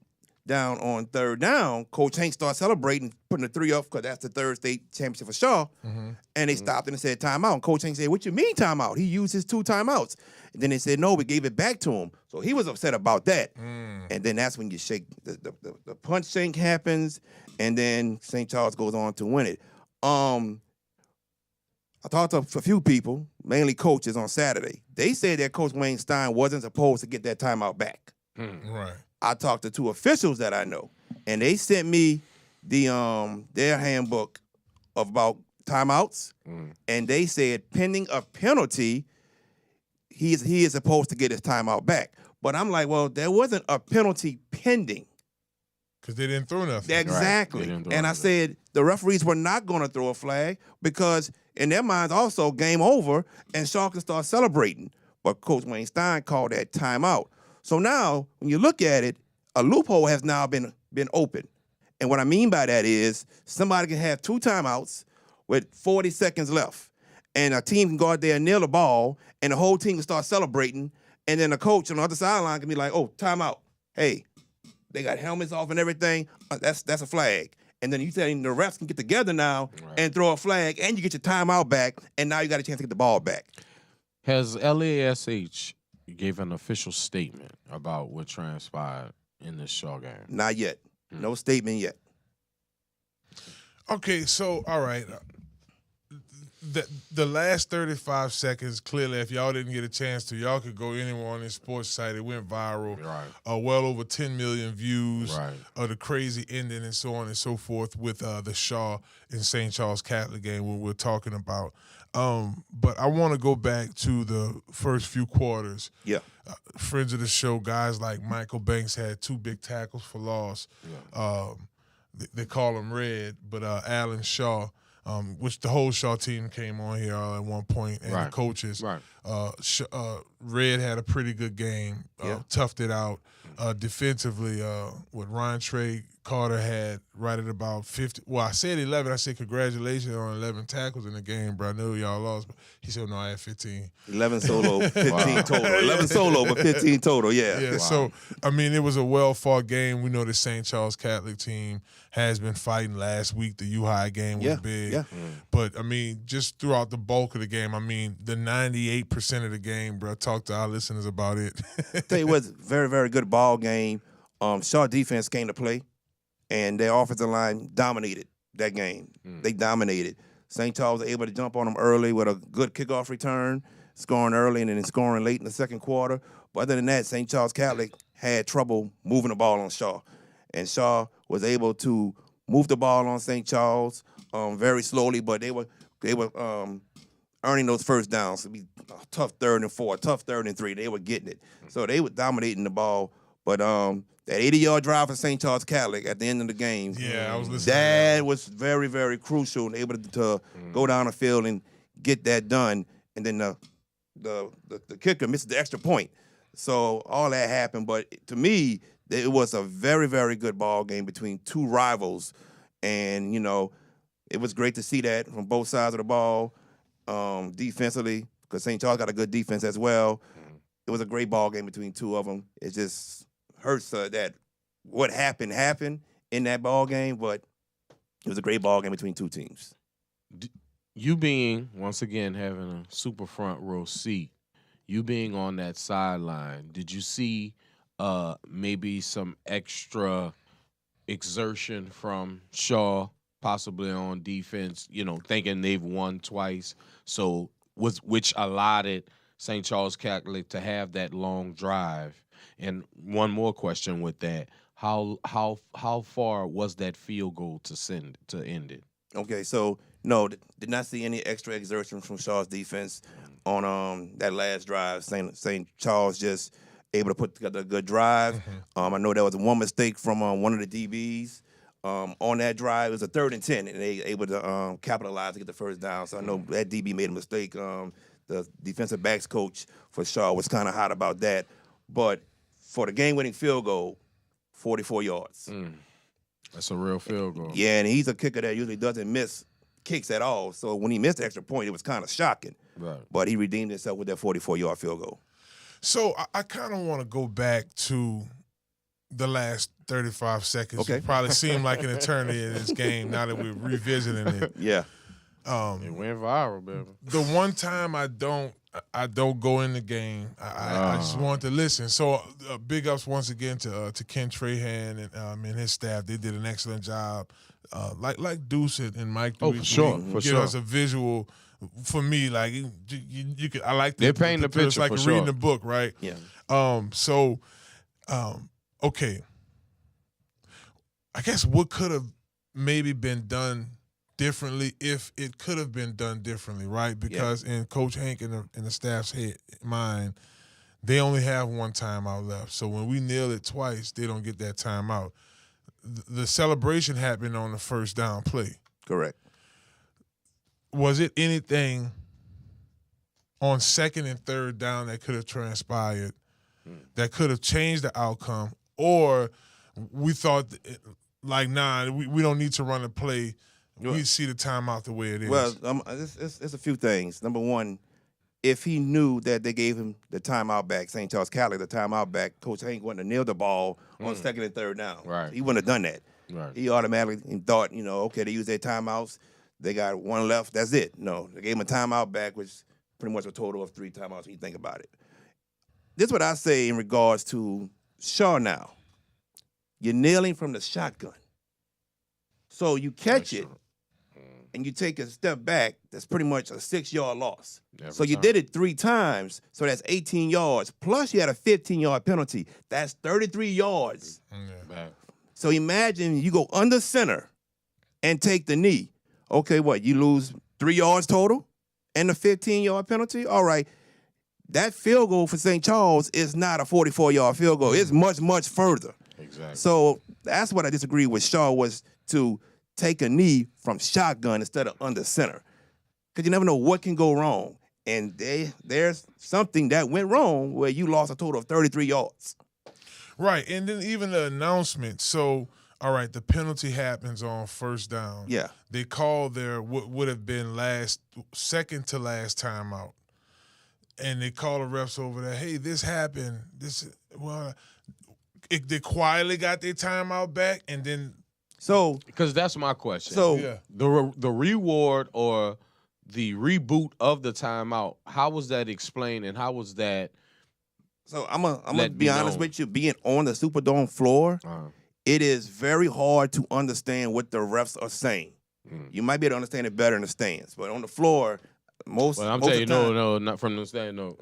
down on 3rd down, Coach Hank started celebrating, putting the 3 up because that's the 3rd state championship for Shaw. And they stopped and said timeout. And Coach Hank said, "What you mean timeout? He used his 2 timeouts." And then they said, "No, we gave it back to him." So he was upset about that. And then that's when you shake the punch shake happens, and then St. Charles goes on to win it. I talked to a few people, mainly coaches, on Saturday. They said that Coach Wayne Stein wasn't supposed to get that timeout back. Right. I talked to 2 officials that I know, and they sent me the their handbook about timeouts, and they said pending a penalty, he is supposed to get his timeout back. But I'm like, well, there wasn't a penalty pending. Because they didn't throw nothing. Exactly. Right. And I said the referees were not going to throw a flag because in their minds also game over and Shaw can start celebrating. But Coach Wayne Stein called that timeout. So now when you look at it, a loophole has now been open. And what I mean by that is somebody can have 2 timeouts with 40 seconds left. And a team can go out there and nail the ball and the whole team can start celebrating. And then the coach on the other sideline can be like, "Oh, timeout. Hey, they got helmets off and everything. That's a flag." And then you saying the refs can get together now and throw a flag, and you get your timeout back, and now you got a chance to get the ball back. Has LASH gave an official statement about what transpired in this Shaw game? Not yet. No statement yet. Okay, so all right. The last 35 seconds, clearly, if y'all didn't get a chance to, y'all could go anywhere on this sports site. It went viral. Right. Well over 10 million views. Right. The crazy ending and so on and so forth with the Shaw and St. Charles Catholic game when we're talking about. But I want to go back to the first few quarters. Yeah. Friends of the show, guys like Michael Banks had 2 big tackles for loss. Yeah. They call him Red, but Alan Shaw, which the whole Shaw team came on here at one point, and the coaches. Right. Red had a pretty good game, toughed it out. Defensively, what Ryan Trey Carter had right at about 50. Well, I said 11. I said congratulations on 11 tackles in the game, bro. I know y'all lost, but he said, no, I had 15. 11 solo, 15 total. 11 solo, but 15 total, Yeah, so, I mean, it was a well-fought game. We know the St. Charles Catholic team has been fighting last week. The U-High game was big. Yeah. But, I mean, just throughout the bulk of the game, I mean, the 98% of the game, bro, talk to our listeners about it. Tell you what, very, very good ball game. Shaw defense came to play, and their offensive line dominated that game. They dominated. St. Charles was able to jump on them early with a good kickoff return, scoring early and then scoring late in the second quarter. But other than that, St. Charles Catholic had trouble moving the ball on Shaw. And Shaw was able to move the ball on St. Charles very slowly, but they were earning those first downs. It'd be a tough 3rd and 4, tough 3rd and 3. They were getting it. So they were dominating the ball. But that 80-yard drive for St. Charles Catholic at the end of the game, I was listening. That was very, very crucial and able to go down the field and get that done. And then the kicker missed the extra point. So all that happened. But to me, it was a very, very good ball game between 2 rivals. And, you know, it was great to see that from both sides of the ball defensively, because St. Charles got a good defense as well. It was a great ball game between 2 of them. It just hurts that what happened in that ball game, but it was a great ball game between 2 teams. You being, once again, having a super front row seat, you being on that sideline, did you see maybe some extra exertion from Shaw, possibly on defense, you know, thinking they've won twice, which allotted St. Charles Catholic to have that long drive? And one more question with that: how far was that field goal to end it? Okay, so no, did not see any extra exertion from Shaw's defense on that last drive. St. Charles just able to put together a good drive. I know there was one mistake from one of the DBs on that drive. It was a 3rd and 10, and they able to capitalize to get the first down. So I know that DB made a mistake. The defensive backs coach for Shaw was kind of hot about that. But for the game-winning field goal, 44 yards. That's a real field goal. Yeah, and he's a kicker that usually doesn't miss kicks at all. So when he missed the extra point, it was kind of shocking. Right. But he redeemed himself with that 44-yard field goal. So I kind of want to go back to the last 35 seconds. Okay. It probably seemed like an eternity in this game now that we're revisiting it. Yeah. It went viral, baby. The one time I don't go in the game. I just want to listen. So big ups once again to Ken Trahan and his staff. They did an excellent job. Like Deuce and Mike. Oh, for sure, for give sure. us a visual. For me, like you could. I like They're painting the picture. It's like for reading sure. the book, right? Yeah. Okay. I guess what could have maybe been done differently, if it could have been done differently, right? Because in Coach Hank and the staff's mind, they only have one timeout left. So when we nail it twice, they don't get that timeout. The celebration happened on the first down play. Correct. Was it anything on 2nd and 3rd down that could have transpired that could have changed the outcome? Or we thought, we don't need to run a play. We see the timeout the way it is. Well, it's a few things. Number one, if he knew that they gave him the timeout back, St. Charles Catholic, the timeout back, Coach Hank wouldn't have nailed the ball on 2nd and 3rd down. Right. He wouldn't have done that. Right. He automatically thought, okay, they use their timeouts. They got one left. That's it. No, they gave him a timeout back, which pretty much a total of 3 timeouts when you think about it. This is what I say in regards to Shaw now. You're nailing from the shotgun. So you catch it, and you take a step back, that's pretty much a 6-yard loss. So you did it 3 times, so that's 18 yards. Plus you had a 15-yard penalty. That's 33 yards. So imagine you go under center and take the knee. Okay, what, you lose 3 yards total? and the 15-yard penalty, all right, that field goal for St. Charles is not a 44-yard field goal. It's much, much further. Exactly. So that's what I disagree with Shaw, was to take a knee from shotgun instead of under center. Because you never know what can go wrong. And there's something that went wrong where you lost a total of 33 yards. Right, and then even the announcement. So, all right, the penalty happens on first down. Yeah. They call their what would have been second to last timeout. And they call the refs over there, hey, this happened. They quietly got their timeout back, and then because that's my question. So yeah. The reward or the reboot of the timeout, how was that explained, and how was that? So I'm gonna be honest with you. Being on the Superdome floor, it is very hard to understand what the refs are saying. You might be able to understand it better in the stands, but on the floor, I'm telling you, no, not from the stand, no.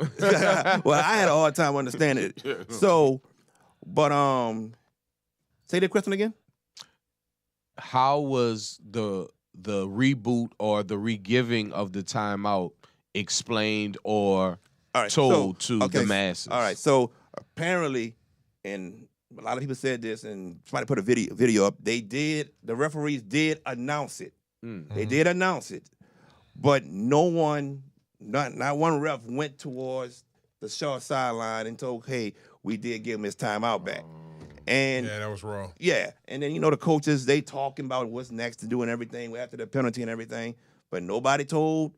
Well, I had a hard time understanding it. Yeah, no. So, but say the question again. How was the reboot or the re-giving of the timeout explained or told to the masses? All right, so apparently, and a lot of people said this, and somebody put a video up. The referees did announce it. They did announce it, but not one ref went towards the Shaw sideline and told, hey, we did give him his timeout back. And yeah, that was wrong. Yeah, and then the coaches, they talking about what's next to do and everything after the penalty and everything, but nobody told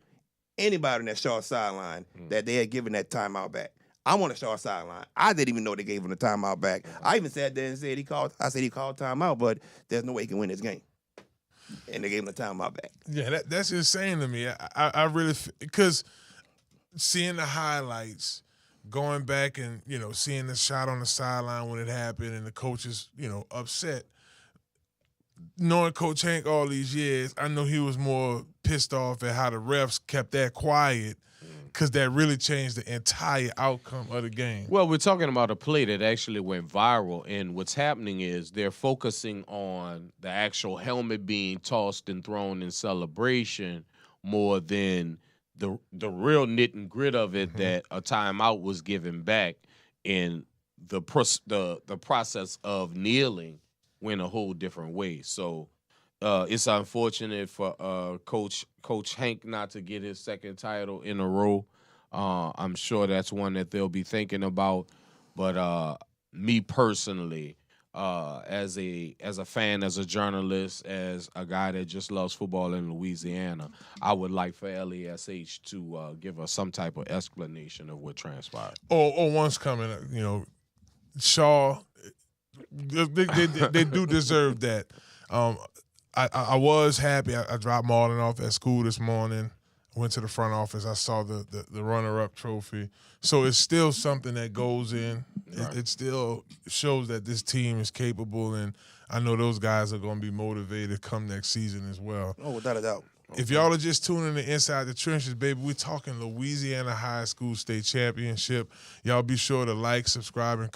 anybody on that Shaw sideline that they had given that timeout back. I'm on the Shaw sideline. I didn't even know they gave him the timeout back. I even sat there and said he called timeout, but there's no way he can win this game. And they gave him the timeout back. Yeah, that's insane to me. I really, because seeing the highlights, going back and, seeing the shot on the sideline when it happened and the coaches, upset. Knowing Coach Hank all these years, I know he was more pissed off at how the refs kept that quiet because that really changed the entire outcome of the game. Well, we're talking about a play that actually went viral, and what's happening is they're focusing on the actual helmet being tossed and thrown in celebration more than the real knit and grit of it, that a timeout was given back, and the process of kneeling went a whole different way. So it's unfortunate for Coach Hank not to get his second title in a row. I'm sure that's one that they'll be thinking about. But me personally, as a fan, as a journalist, as a guy that just loves football in Louisiana, I would like for LESH to give us some type of explanation of what transpired. Or once coming, Shaw, they do deserve that. I was happy. I dropped Marlon off at school this morning. Went to the front office. I saw the runner-up trophy. So it's still something that goes in. Right. It still shows that this team is capable, and I know those guys are going to be motivated come next season as well. Oh, without a doubt. If y'all are just tuning in Inside the Trenches, baby, we're talking Louisiana High School State Championship. Y'all be sure to like, subscribe, and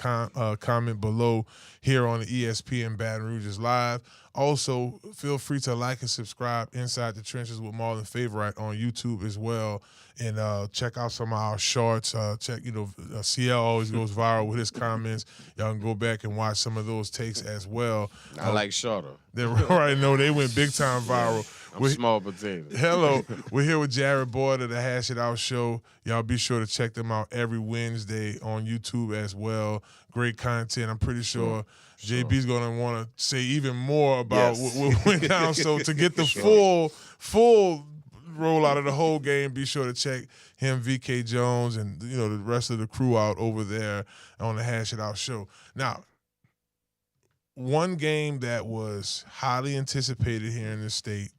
comment below here on the ESPN Baton Rouge Live. Also, feel free to like and subscribe Inside the Trenches with Marlon Favorite on YouTube as well. And check out some of our shorts. CL always goes viral with his comments. Y'all can go back and watch some of those takes as well. I like shorter. They went big time viral. I'm small potato. Hello. We're here with Jarryd Boyd of the Hash It Out Show. Y'all be sure to check them out every Wednesday on YouTube as well. Great content. I'm pretty sure JB's going to want to say even more about what went down. So to get the full rollout of the whole game, be sure to check him, VK Jones, and the rest of the crew out over there on the Hash It Out Show. Now, one game that was highly anticipated here in the state,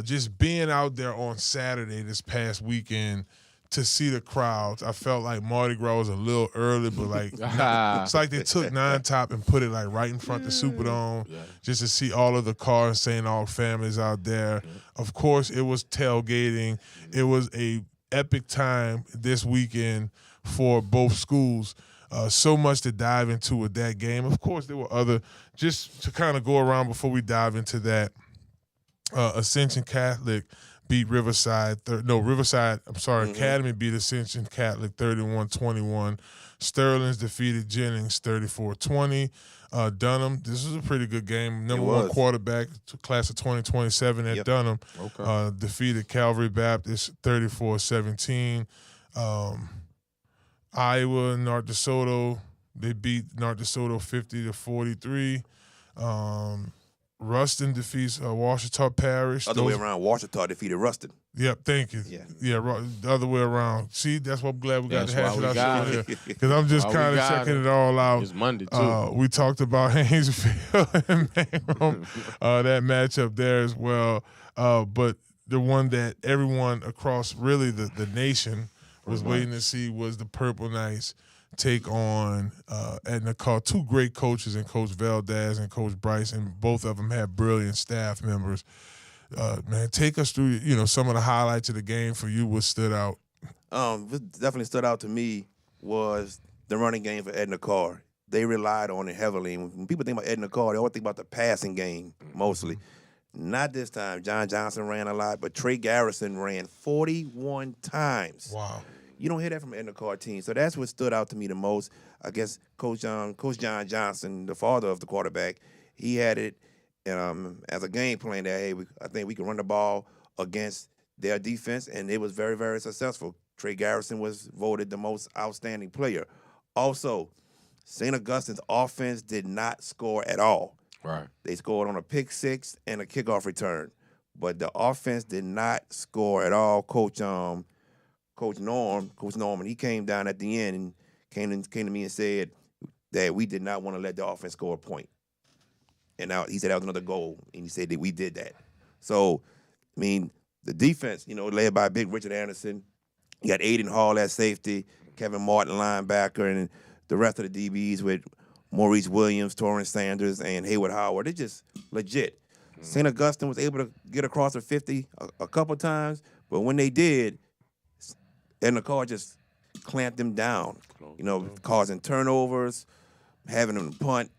just being out there on Saturday this past weekend to see the crowds, I felt like Mardi Gras was a little early, but it's like they took Nine Top and put it right in front of the Superdome just to see all of the cars, St. Aug families out there. Of course, it was tailgating. It was a epic time this weekend for both schools. So much to dive into with that game. Of course, there were other, just to kind of go around before we dive into that. Ascension Catholic beat Riverside. Academy beat Ascension Catholic 31-21. Sterling's defeated Jennings 34-20. Dunham, this was a pretty good game. Number one quarterback, class of 2027 at Dunham, defeated Calvary Baptist 34-17. Iowa and North DeSoto, they beat North DeSoto 50-43. Ruston defeats Washita Parish. Other way around, Washita defeated Ruston. Yep, thank you. Yeah, the other way around. See, that's what I'm glad we got to hash it out here. Because I'm just kind of checking it all out. It's Monday, too. We talked about Haynesville and Mayrom, that matchup there as well. But the one that everyone across really the nation was waiting to see was the Purple Knights take on Edna Carr. Two great coaches in Coach Valdez and Coach Bryce, and both of them had brilliant staff members. Man, take us through, some of the highlights of the game for you. What stood out? What definitely stood out to me was the running game for Edna Carr. They relied on it heavily. When people think about Edna Carr, they always think about the passing game mostly. Not this time. John Johnson ran a lot, but Trey Garrison ran 41 times. Wow. You don't hear that from an Edna Carr team. So that's what stood out to me the most. I guess Coach John Johnson, the father of the quarterback, he had it as a game plan that, hey, I think we can run the ball against their defense, and it was very, very successful. Trey Garrison was voted the most outstanding player. Also, St. Augustine's offense did not score at all. Right. They scored on a pick six and a kickoff return. But the offense did not score at all. Coach Norman, he came down at the end and came to me and said that we did not want to let the offense score a point. And now he said that was another goal, and he said that we did that. So, the defense, led by Big Richard Anderson, you got Aiden Hall at safety, Kevin Martin linebacker, and the rest of the DBs with Maurice Williams, Torrance Sanders, and Hayward Howard. They're just legit. St. Augustine was able to get across the 50 a couple times, but when they did, Edna Carr just clamped them down, causing turnovers, having them punt.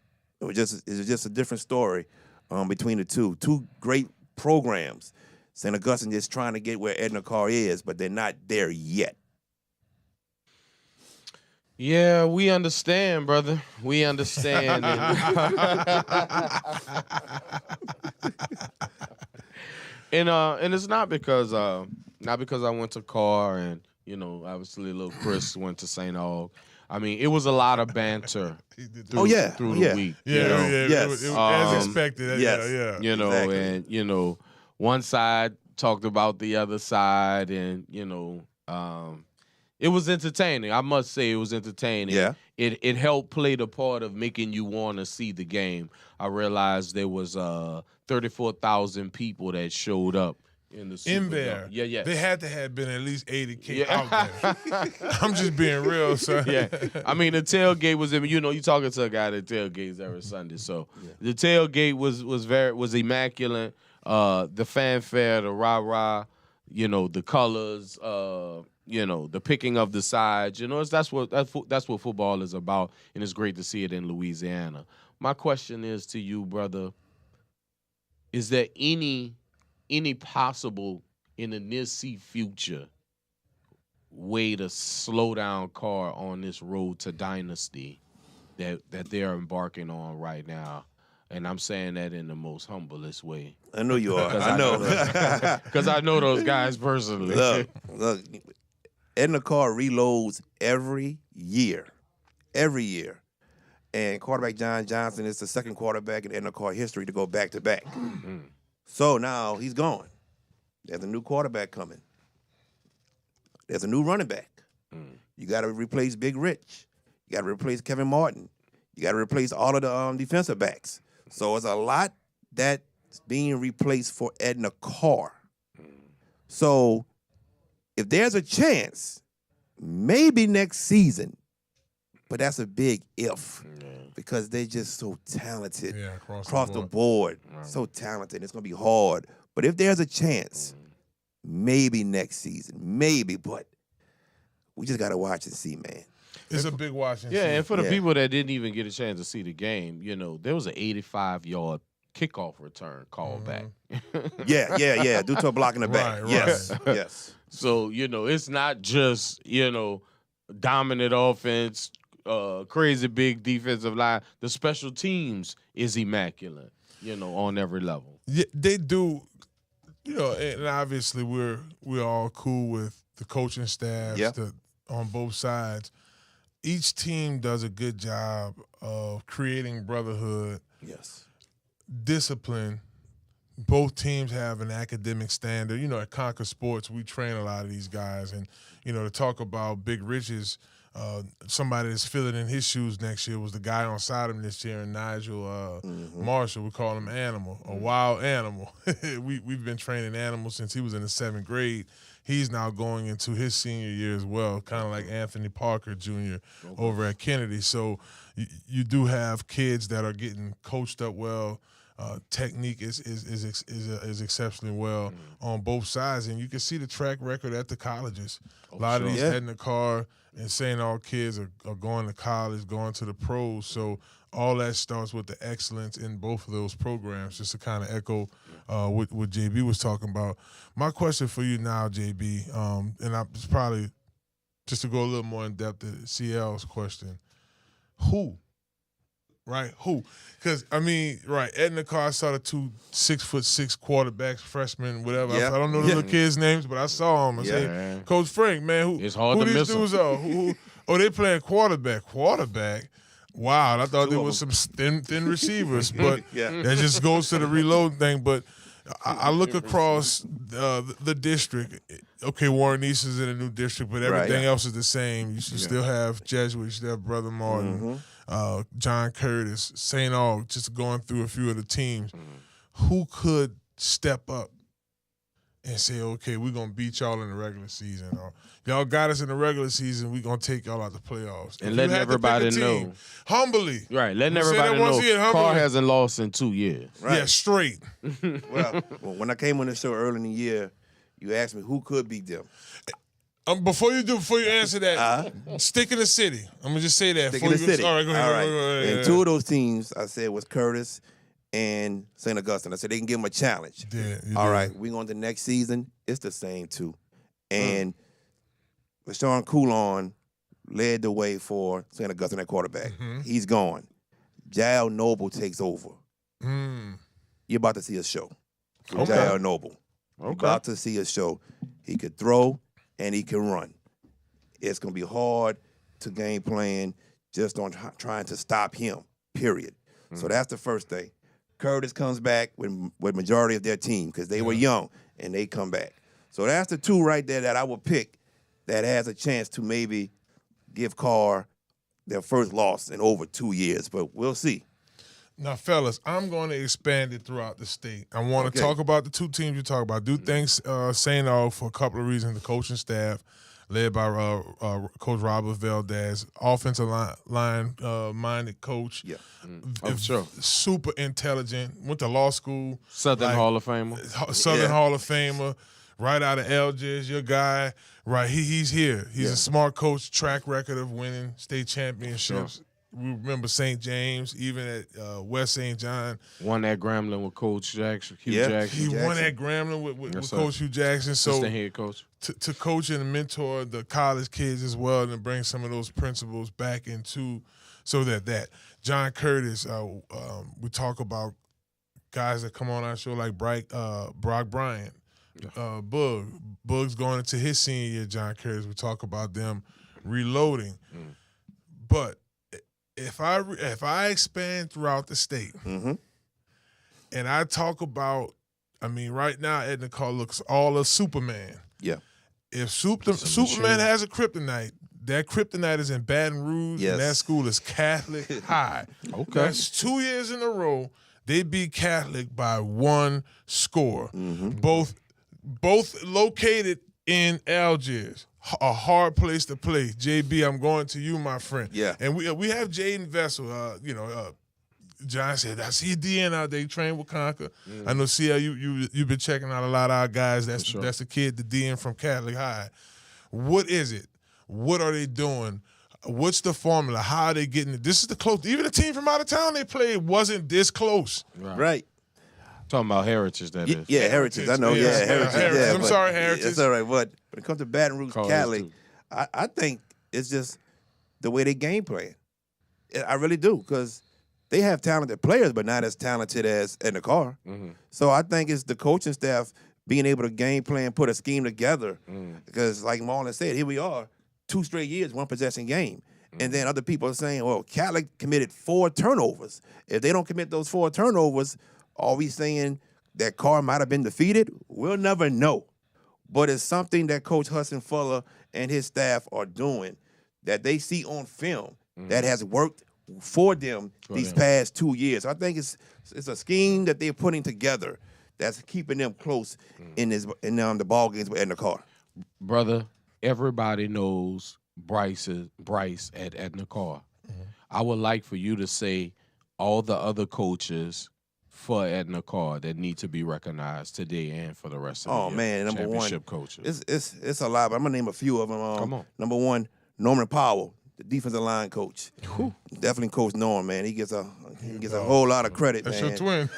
It was just a different story between the two. Two great programs. St. Augustine just trying to get where Edna Carr is, but they're not there yet. Yeah, we understand, brother. We understand. And it's not because I went to Carr and obviously little Chris went to St. Aug. It was a lot of banter through the week. Yes. It was as expected. Yes. Exactly. And one side talked about the other side, and it was entertaining. I must say it was entertaining. Yeah. It helped play the part of making you want to see the game. I realized there was 34,000 people that showed up in the Superdome. In there. Yeah. They had to have been at least 80K out there. I'm just being real, sir. Yeah. The tailgate was you talking to a guy that tailgates every Sunday. So the tailgate was immaculate. The fanfare, the rah-rah, the colors, the picking of the sides, that's what football is about, and it's great to see it in Louisiana. My question is to you, brother, is there any possible in the near-see future way to slow down Carr on this road to dynasty that they're embarking on right now? And I'm saying that in the most humblest way. I know you are. I know. Because I know those guys personally. Look, Edna Carr reloads every year. Every year. And quarterback John Johnson is the second quarterback in Edna Carr history to go back-to-back. So now he's gone. There's a new quarterback coming. There's a new running back. You got to replace Big Rich. You got to replace Kevin Martin. You got to replace all of the defensive backs. So it's a lot that's being replaced for Edna Carr. So if there's a chance, maybe next season, but that's a big if because they're just so talented across the board. Right. So talented. It's going to be hard. But if there's a chance, maybe next season, maybe, but we just got to watch and see, man. It's a big watch and see. Yeah, and for the people that didn't even get a chance to see the game, there was an 85-yard kickoff return called back. Yeah. Due to a block in the back. Right, Yes, yes. So, it's not just, dominant offense, crazy big defensive line. The special teams is immaculate, on every level. Yeah, they do. And obviously we're all cool with the coaching staffs on both sides. Each team does a good job of creating brotherhood, discipline. Both teams have an academic standard. At Conquer Sports, we train a lot of these guys. And, to talk about Big Rich's, somebody that's filling in his shoes next year was the guy on side of him this year, and Nigel Marshall. We call him Animal, a wild animal. We've been training animals since he was in the 7th grade. He's now going into his senior year as well, kind of like Anthony Parker Jr. over at Kennedy. So you do have kids that are getting coached up well. Technique is exceptionally well on both sides, and you can see the track record at the colleges. A lot of these head in the car and saying all kids are going to college, going to the pros. So all that starts with the excellence in both of those programs, just to kind of echo what JB was talking about. My question for you now, JB, and it's probably just to go a little more in depth to CL's question, who? Right, who? Because Ed Car saw the 2 6'6" quarterbacks, freshmen, whatever. I don't know the little kids' names, but I saw them. I said, Coach Frank, man, it's hard to these miss dudes are? They playing quarterback. Quarterback. Wow, I thought there was some thin receivers, but that just goes to the reload thing. But I look across the district. Okay, Warren East is in a new district, but everything else is the same. You should still have Jesuit, you still have Brother Martin. John Curtis, St. Aug, just going through a few of the teams. Who could step up and say, okay, we're going to beat y'all in the regular season, or y'all got us in the regular season, we're going to take y'all out the playoffs. And letting everybody know. Humbly. Right, letting everybody know Carr hasn't lost in 2 years. Right. Yeah, straight. Well, when I came on the show early in the year, you asked me who could beat them. Before you answer that, stick in the city. I'm going to just say that. Stick in the city. All right, go ahead. All right. Go ahead. And 2 of those teams, I said, was Curtis and St. Augustine. I said they can give them a challenge. All right, we going to the next season. It's the same 2. And LaShawn Coulon led the way for St. Augustine at quarterback. He's gone. Jael Noble takes over. You're about to see a show. Jael Noble. You're about to see a show. He could throw and he can run. It's going to be hard to game plan just on trying to stop him, period. So that's the first thing. Curtis comes back with majority of their team because they were young, and they come back. So that's the 2 right there that I would pick that has a chance to maybe give Carr their first loss in over 2 years, but we'll see. Now, fellas, I'm going to expand it throughout the state. I want to talk about the 2 teams you talk about. I do think St. Aug, for a couple of reasons, the coaching staff, led by Coach Robert Valdez, offensive line-minded coach. Yeah, sure. Super intelligent. Went to law school. Southern Hall of Famer. Southern Hall of Famer. Right out of Algiers, your guy. Right, he's here. He's a smart coach. Track record of winning state championships. Sure. We remember St. James, even at West St. John. Won at Grambling with Coach Jackson, Hugh Jackson. He won at Grambling with Coach Hugh Jackson. So assistant head coach. To coach and mentor the college kids as well, and to bring some of those principles back into so that John Curtis, we talk about guys that come on our show like Brock Bryant, Bug's going into his senior year. John Curtis, we talk about them reloading, but if I expand throughout the state, and I talk about, right now Edna Carr looks all of Superman. Yeah. If Superman has a kryptonite, that kryptonite is in Baton Rouge, and that school is Catholic High. Okay. That's 2 years in a row they beat Catholic by 1 score. Both located in Algiers. A hard place to play. JB, I'm going to you, my friend. Yeah. And we have Jaden Vessel. John said, I see a DN out there. You train with Conquer. I know, CL, you've been checking out a lot of our guys. That's a kid, the DN from Catholic High. What is it? What are they doing? What's the formula? How are they getting it? This is the close. Even the team from out of town they played wasn't this close. Right. Talking about Heritage, that is. Yeah, Heritage. I know. Yes, Yeah, Heritage. Heritage. Yeah, I'm but- sorry, Heritage. It's all right. But when it comes to Baton Rouge Call Cali, us too. I think it's just the way they game plan. I really do, because they have talented players, but not as talented as in the car. So I think it's the coaching staff being able to game plan, put a scheme together. Because like Marlon said, here we are, 2 straight years, 1 possession game. And then other people are saying, well, Cali committed 4 turnovers. If they don't commit those 4 turnovers, are we saying that Carr might have been defeated? We'll never know. But it's something that Coach Hudson Fuller and his staff are doing that they see on film that has worked for them these past 2 years. I think it's a scheme that they're putting together that's keeping them close in the ball games in the car. Brother, everybody knows Bryce at Edna Carr. I would like for you to say all the other coaches for Edna Carr that need to be recognized today and for the rest of the year. Man, number one, championship coaches. It's a lot, but I'm gonna name a few of them. Come on. Number 1, Norman Powell, the defensive line coach. Definitely Coach Norm, man. He gets a whole lot of credit, That's man. your twin.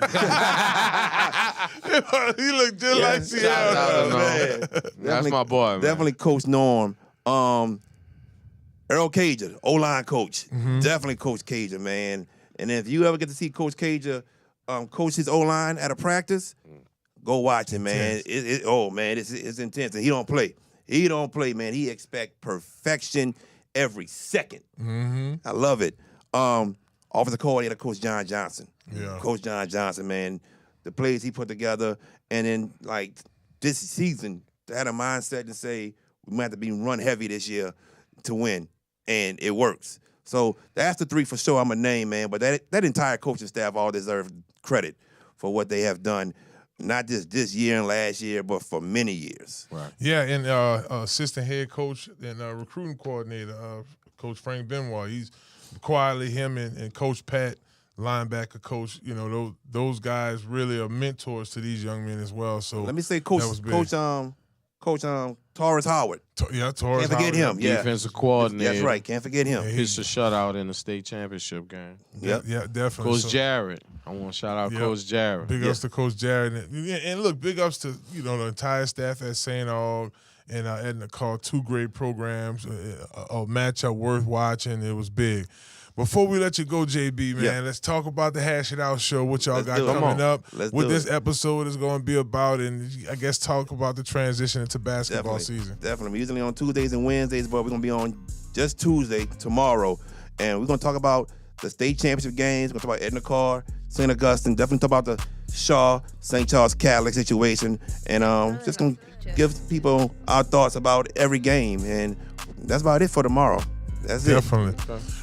He look just like Shout out to Sierra. Norm. That's my boy, man. Definitely Coach Norm. Earl Cager, O-line coach. Definitely Coach Cager, man. And if you ever get to see Coach Cager coach his O-line at a practice, go watch him, man. It's intense. And he don't play. He don't play, man. He expect perfection every second. I love it. Offensive coordinator, Coach John Johnson. Yeah. Coach John Johnson, man. The plays he put together, and then like this season, to have a mindset and say we might have to be run heavy this year to win, and it works. So that's the 3 for sure I'm a name, man. But that entire coaching staff all deserve credit for what they have done, not just this year and last year, but for many years. Right. Yeah, and assistant head coach and recruiting coordinator, Coach Frank Benoit. He's quietly him and Coach Pat, linebacker coach. You know, those guys really are mentors to these young men as well. So Let me say, that was big. Coach Taurus Howard. Taurus Can't forget Howard. him. Yeah, Defensive coordinator. That's right. Can't forget him. Pitched a shutout in the state championship game. Yep. Yeah, definitely. Coach So, Jarryd. I want to shout out Yep. Coach Jarryd. big ups to Coach Jarryd. And look, big ups to the entire staff at St. Aug and Edna Carr. 2 great programs, a matchup worth watching. It was big. Before we let you go, JB, man, let's talk about the Hash It Out show, what y'all Let's got do it. coming Come on. up, Let's what do this it. episode is going to be about, and I guess talk about the transition into basketball season. Definitely. We're usually on Tuesdays and Wednesdays, but we're going to be on just Tuesday, tomorrow. And we're going to talk about the state championship games. We're going to talk about Edna Carr, St. Augustine. Definitely talk about the Shaw, St. Charles Catholic situation. And just going to give people our thoughts about every game. And that's about it for tomorrow. That's it. Definitely.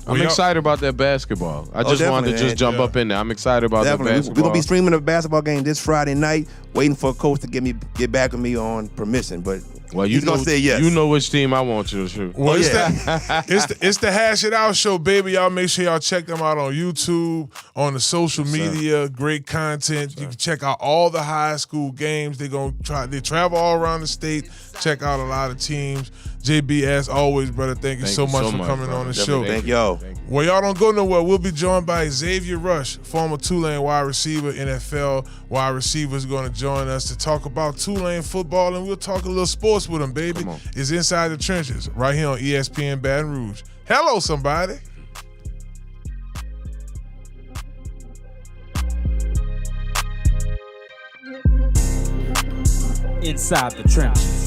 I'm excited about that basketball. I just wanted to definitely, just jump up in there. I'm excited about that Definitely. We're basketball. going to be streaming the basketball game this Friday night, waiting for a coach to get back with me on permission. But Well, he's going to say yes. You know which team I want you to shoot. Well, it's the Hash It Out show, baby. Y'all make sure y'all check them out on YouTube, on the social media. Great content. You can check out all the high school games. They travel all around the state. Check out a lot of teams. JB, as always, brother, thank you so much for coming on the show. Thank y'all. Well, y'all don't go nowhere. We'll be joined by Xavier Rush, former Tulane wide receiver, NFL wide receiver, is going to join us to talk about Tulane football, and we'll talk a little sports with him, baby. It's Inside the Trenches, right here on ESPN Baton Rouge. Hello, somebody. Inside the Trenches.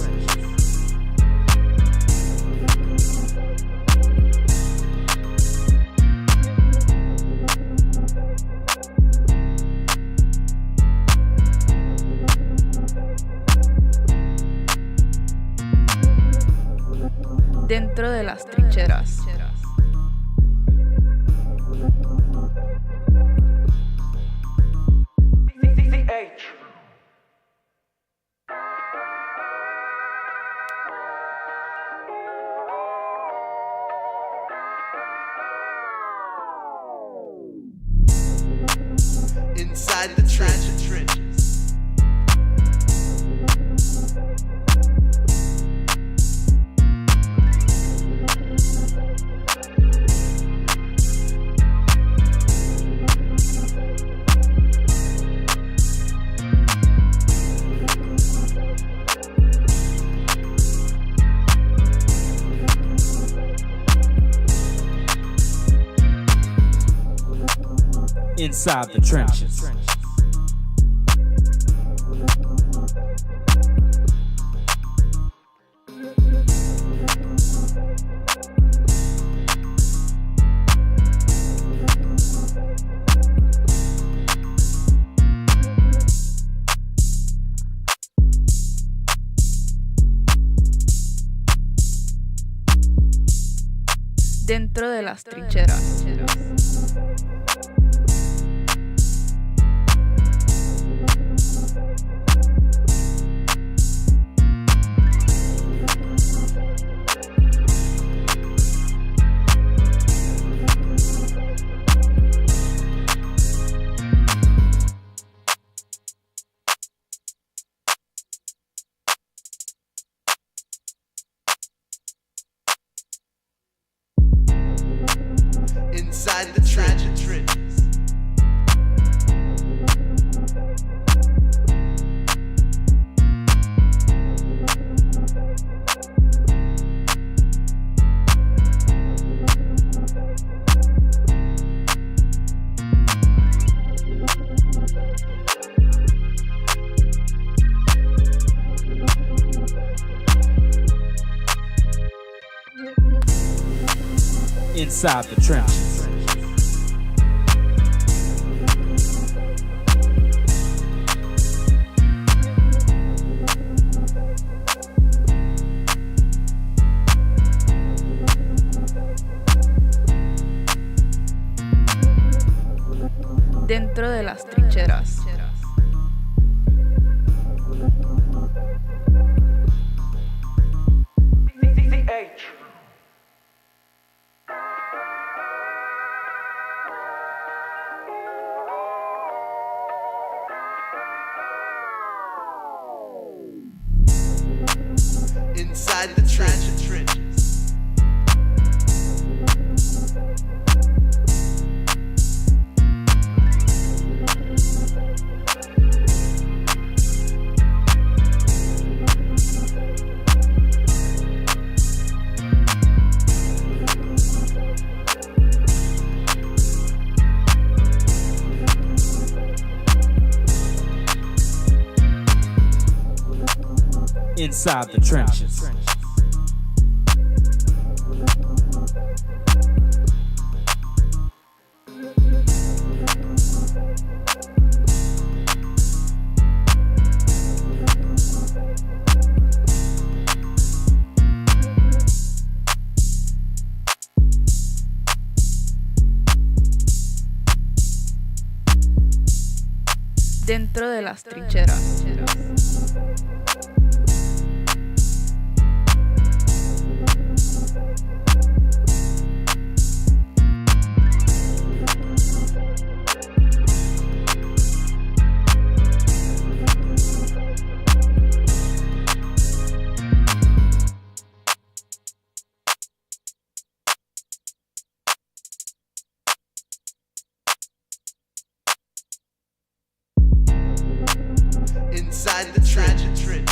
Dentro de las trincheras. Inside the trenches. Inside the trenches. Dentro de las trincheras. Inside the trenches. Inside the trenches. Dentro de las trincheras. Inside the trenches. Inside the trenches. Dentro de las trincheras. Inside the trenches.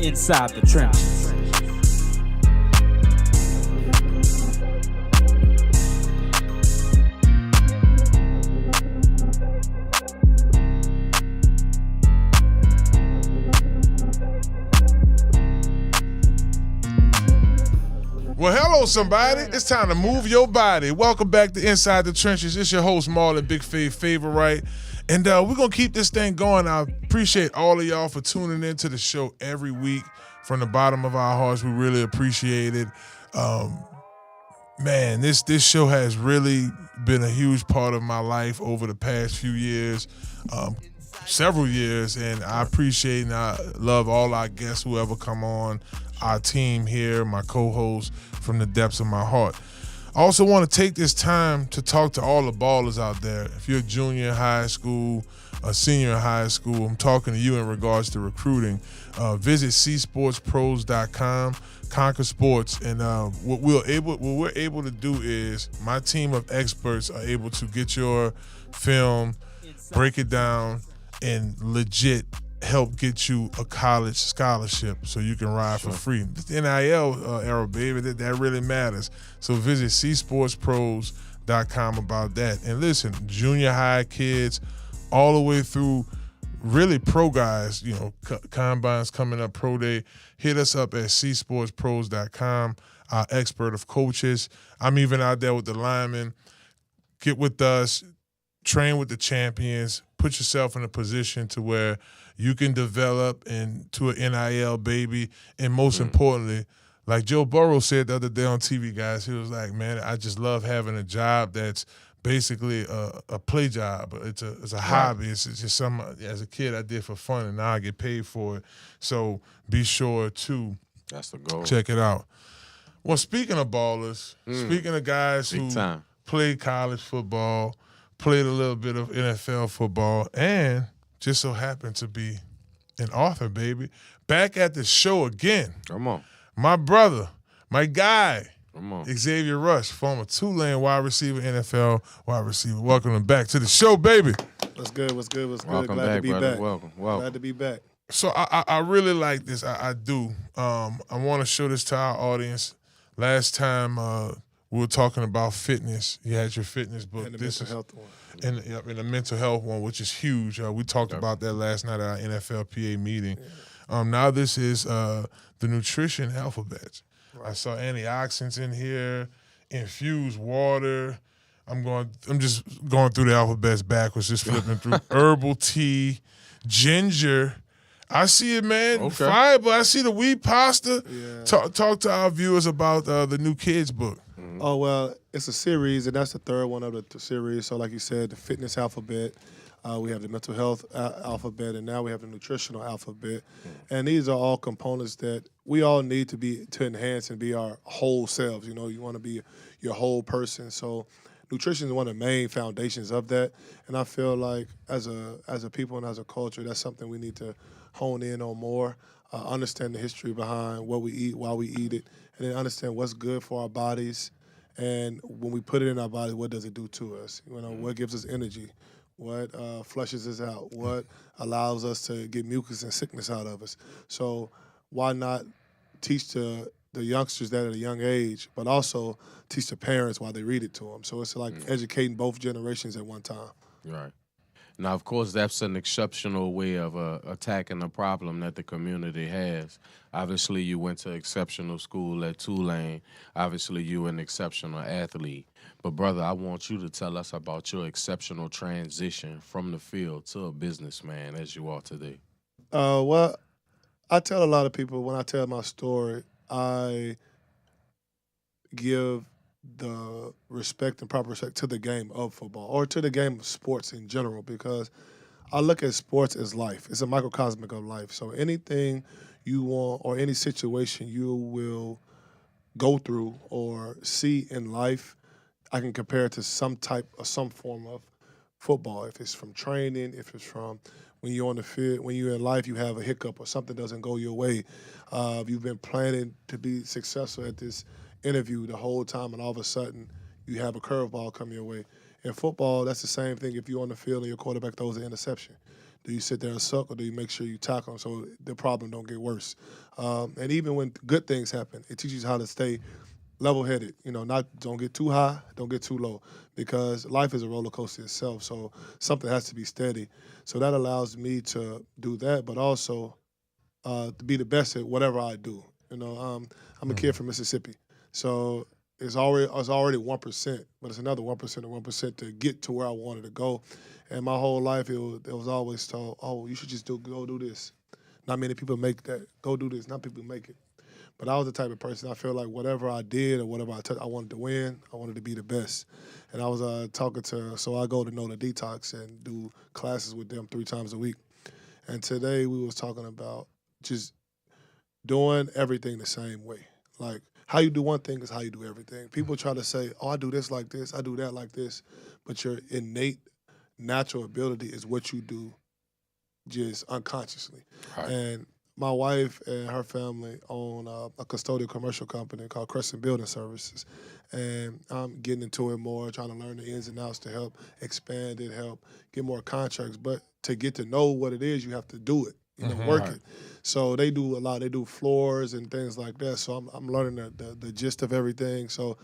Inside the trenches. Well, hello, somebody. It's time to move your body. Welcome back to Inside the Trenches. It's your host, Marlon, Big Fave Favorite. And we're going to keep this thing going. I appreciate all of y'all for tuning in to the show every week. From the bottom of our hearts, we really appreciate it. Man, this show has really been a huge part of my life over the past few years, several years, and I appreciate and I love all our guests who ever come on, our team here, my co-hosts, from the depths of my heart. I also want to take this time to talk to all the ballers out there. If you're a junior in high school, a senior in high school. I'm talking to you in regards to recruiting. Visit csportspros.com, Conquer Sports, and what we're able to do is my team of experts are able to get your film, break it down, and legit help get you a college scholarship so you can ride for free. The NIL era, baby, that really matters. So visit csportspros.com about that. And listen, junior high kids all the way through really pro guys, you know, combines coming up, pro day, hit us up at csportspros.com, our expert of coaches. I'm even out there with the linemen. Get with us, train with the champions, put yourself in a position to where you can develop into an NIL baby. And most importantly, like Joe Burrow said the other day on TV, guys, he was like, man, I just love having a job that's basically a play job. It's a hobby. It's just something as a kid I did for fun, and now I get paid for it. So be sure to That's the goal. check it out. Well, speaking of ballers, speaking of guys Big who time. played college football, played a little bit of NFL football, and just so happened to be an author, baby. Back at the show again. Come on. My brother, my guy, Come on. Xavier Rush, former Tulane wide receiver, NFL wide receiver. Welcome him back to the show, baby. What's good? Welcome Glad back, to be brother. back. Welcome. Glad to be back. So I really like this. I do. I want to show this to our audience. Last time we were talking about fitness. You had your fitness book. And the mental health one. And the mental health one, which is huge. We talked about that last night at our NFLPA meeting. Now this is the nutrition alphabet. Right. I saw antioxidants in here, infused water. I'm just going through the alphabets backwards, just flipping through. Herbal tea, ginger. I see it, man. Okay. Fiber. I see the wheat pasta. Yeah. Talk to our viewers about the new kids book. Oh, well, it's a series, and that's the third one of the series. So like you said, the fitness alphabet, we have the mental health alphabet, and now we have the nutritional alphabet. And these are all components that we all need to enhance and be our whole selves. You know, you want to be your whole person. So nutrition is one of the main foundations of that. And I feel like as a people and as a culture, that's something we need to hone in on more, understand the history behind what we eat, why we eat it, and then understand what's good for our bodies. And when we put it in our body, what does it do to us? You know, what gives us energy? What flushes us out? What allows us to get mucus and sickness out of us? So why not teach the youngsters that at a young age, but also teach the parents while they read it to them? So it's like educating both generations at one time. Right. Now, of course, that's an exceptional way of attacking a problem that the community has. Obviously, you went to exceptional school at Tulane. Obviously, you're an exceptional athlete. But, brother, I want you to tell us about your exceptional transition from the field to a businessman as you are today. Well, I tell a lot of people when I tell my story, I give the respect and proper respect to the game of football or to the game of sports in general, because I look at sports as life. It's a microcosmic of life. So anything you want or any situation you will go through or see in life, I can compare it to some form of football. If it's from training, if it's from when you're on the field, when you're in life, you have a hiccup or something doesn't go your way. You've been planning to be successful at this interview the whole time, and all of a sudden you have a curveball come your way. In football, that's the same thing. If you're on the field and your quarterback throws an interception, do you sit there and suck, or do you make sure you tackle them so the problem don't get worse? And even when good things happen, it teaches you how to stay level-headed. You know, don't get too high, don't get too low, because life is a roller coaster itself. So something has to be steady. So that allows me to do that, but also to be the best at whatever I do. You know, I'm a kid from Mississippi. So it's already 1%, but it's another 1% or 1% to get to where I wanted to go. And my whole life, it was always told, oh, you should just go do this. Not many people make that. Go do this. Not people make it. But I was the type of person, I feel like whatever I did or whatever I touched, I wanted to win. I wanted to be the best. And I was so I go to NOLA Detox and do classes with them 3 times a week. And today we was talking about just doing everything the same way. Like, how you do one thing is how you do everything. People try to say, oh, I do this like this, I do that like this, but your innate natural ability is what you do just unconsciously. Right. And my wife and her family own a custodial commercial company called Crescent Building Services. And I'm getting into it more, trying to learn the ins and outs to help expand it, help get more contracts. But to get to know what it is, you have to do it, work it. So they do a lot. They do floors and things like that. So I'm learning the gist of everything. So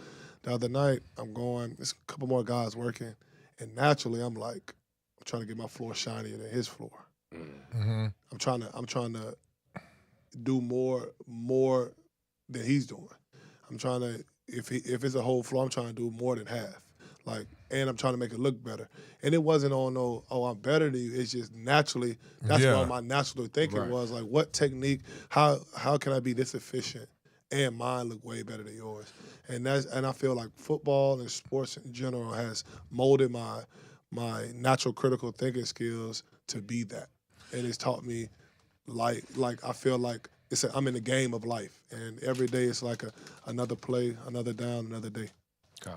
the other night, there's a couple more guys working. And naturally, I'm trying to get my floor shinier than his floor. Mm-hmm. I'm trying to do more than he's doing. I'm trying to, if it's a whole floor, I'm trying to do more than half. And I'm trying to make it look better. And it wasn't on I'm better than you. It's just naturally, that's what my natural thinking was. Like, what technique, how can I be this efficient and mine look way better than yours? And I feel like football and sports in general has molded my natural critical thinking skills to be that. And it's taught me like I feel like I'm in the game of life, and every day it's like another play, another down, another day. Copy.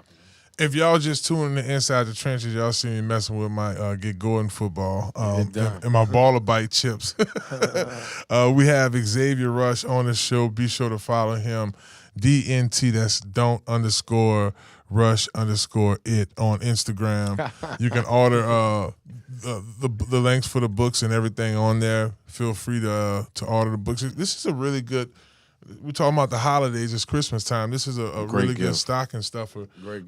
If y'all just tuning in Inside the Trenches, y'all see me messing with my Get Gordon football and my Baller Bite chips. We have Xavier Rush on the show. Be sure to follow him. DNT, that's don't_rush_it on Instagram. You can order the links for the books and everything on there. Feel free to order the books. This is a really good. We're talking about the holidays. It's Christmas time. This is a really good stocking stuffer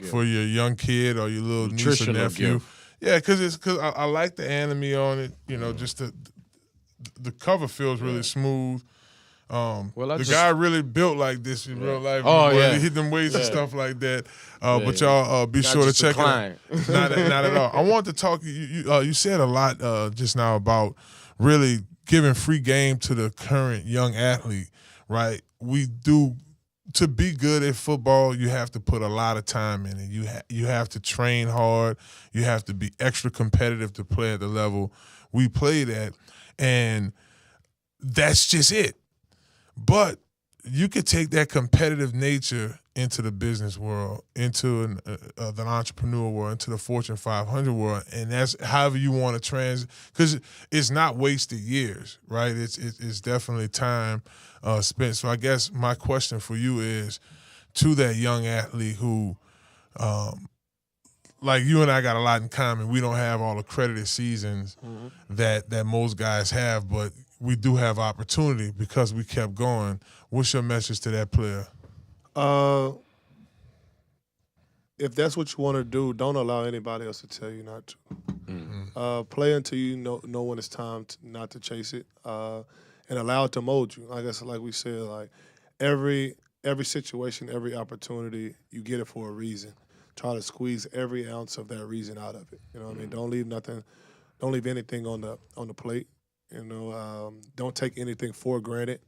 for your young kid or your little niece or nephew. Gift. Yeah, because I like the anime on it. Just the cover feels really smooth. The guy really built like this in real life. He hit them weights and stuff like that. But y'all be sure to check it out. Not at all. I want to talk. You said a lot just now about really giving free game to the current young athlete. Right, we do. To be good at football, you have to put a lot of time in it. You have to train hard. You have to be extra competitive to play at the level we played at, and that's just it. But you could take that competitive nature into the business world, into the entrepreneur world, into the Fortune 500 world, and that's however you want to because it's not wasted years, right? It's definitely time spent. So I guess my question for you is, to that young athlete who, like you and I got a lot in common. We don't have all accredited seasons that most guys have, but we do have opportunity because we kept going. What's your message to that player? If that's what you want to do, don't allow anybody else to tell you not to. Mm-hmm. Play until you know when it's time not to chase it, and allow it to mold you. Like we said, like every situation, every opportunity, you get it for a reason. Try to squeeze every ounce of that reason out of it. You know what I mean? Don't leave nothing. Don't leave anything on the plate. Don't take anything for granted.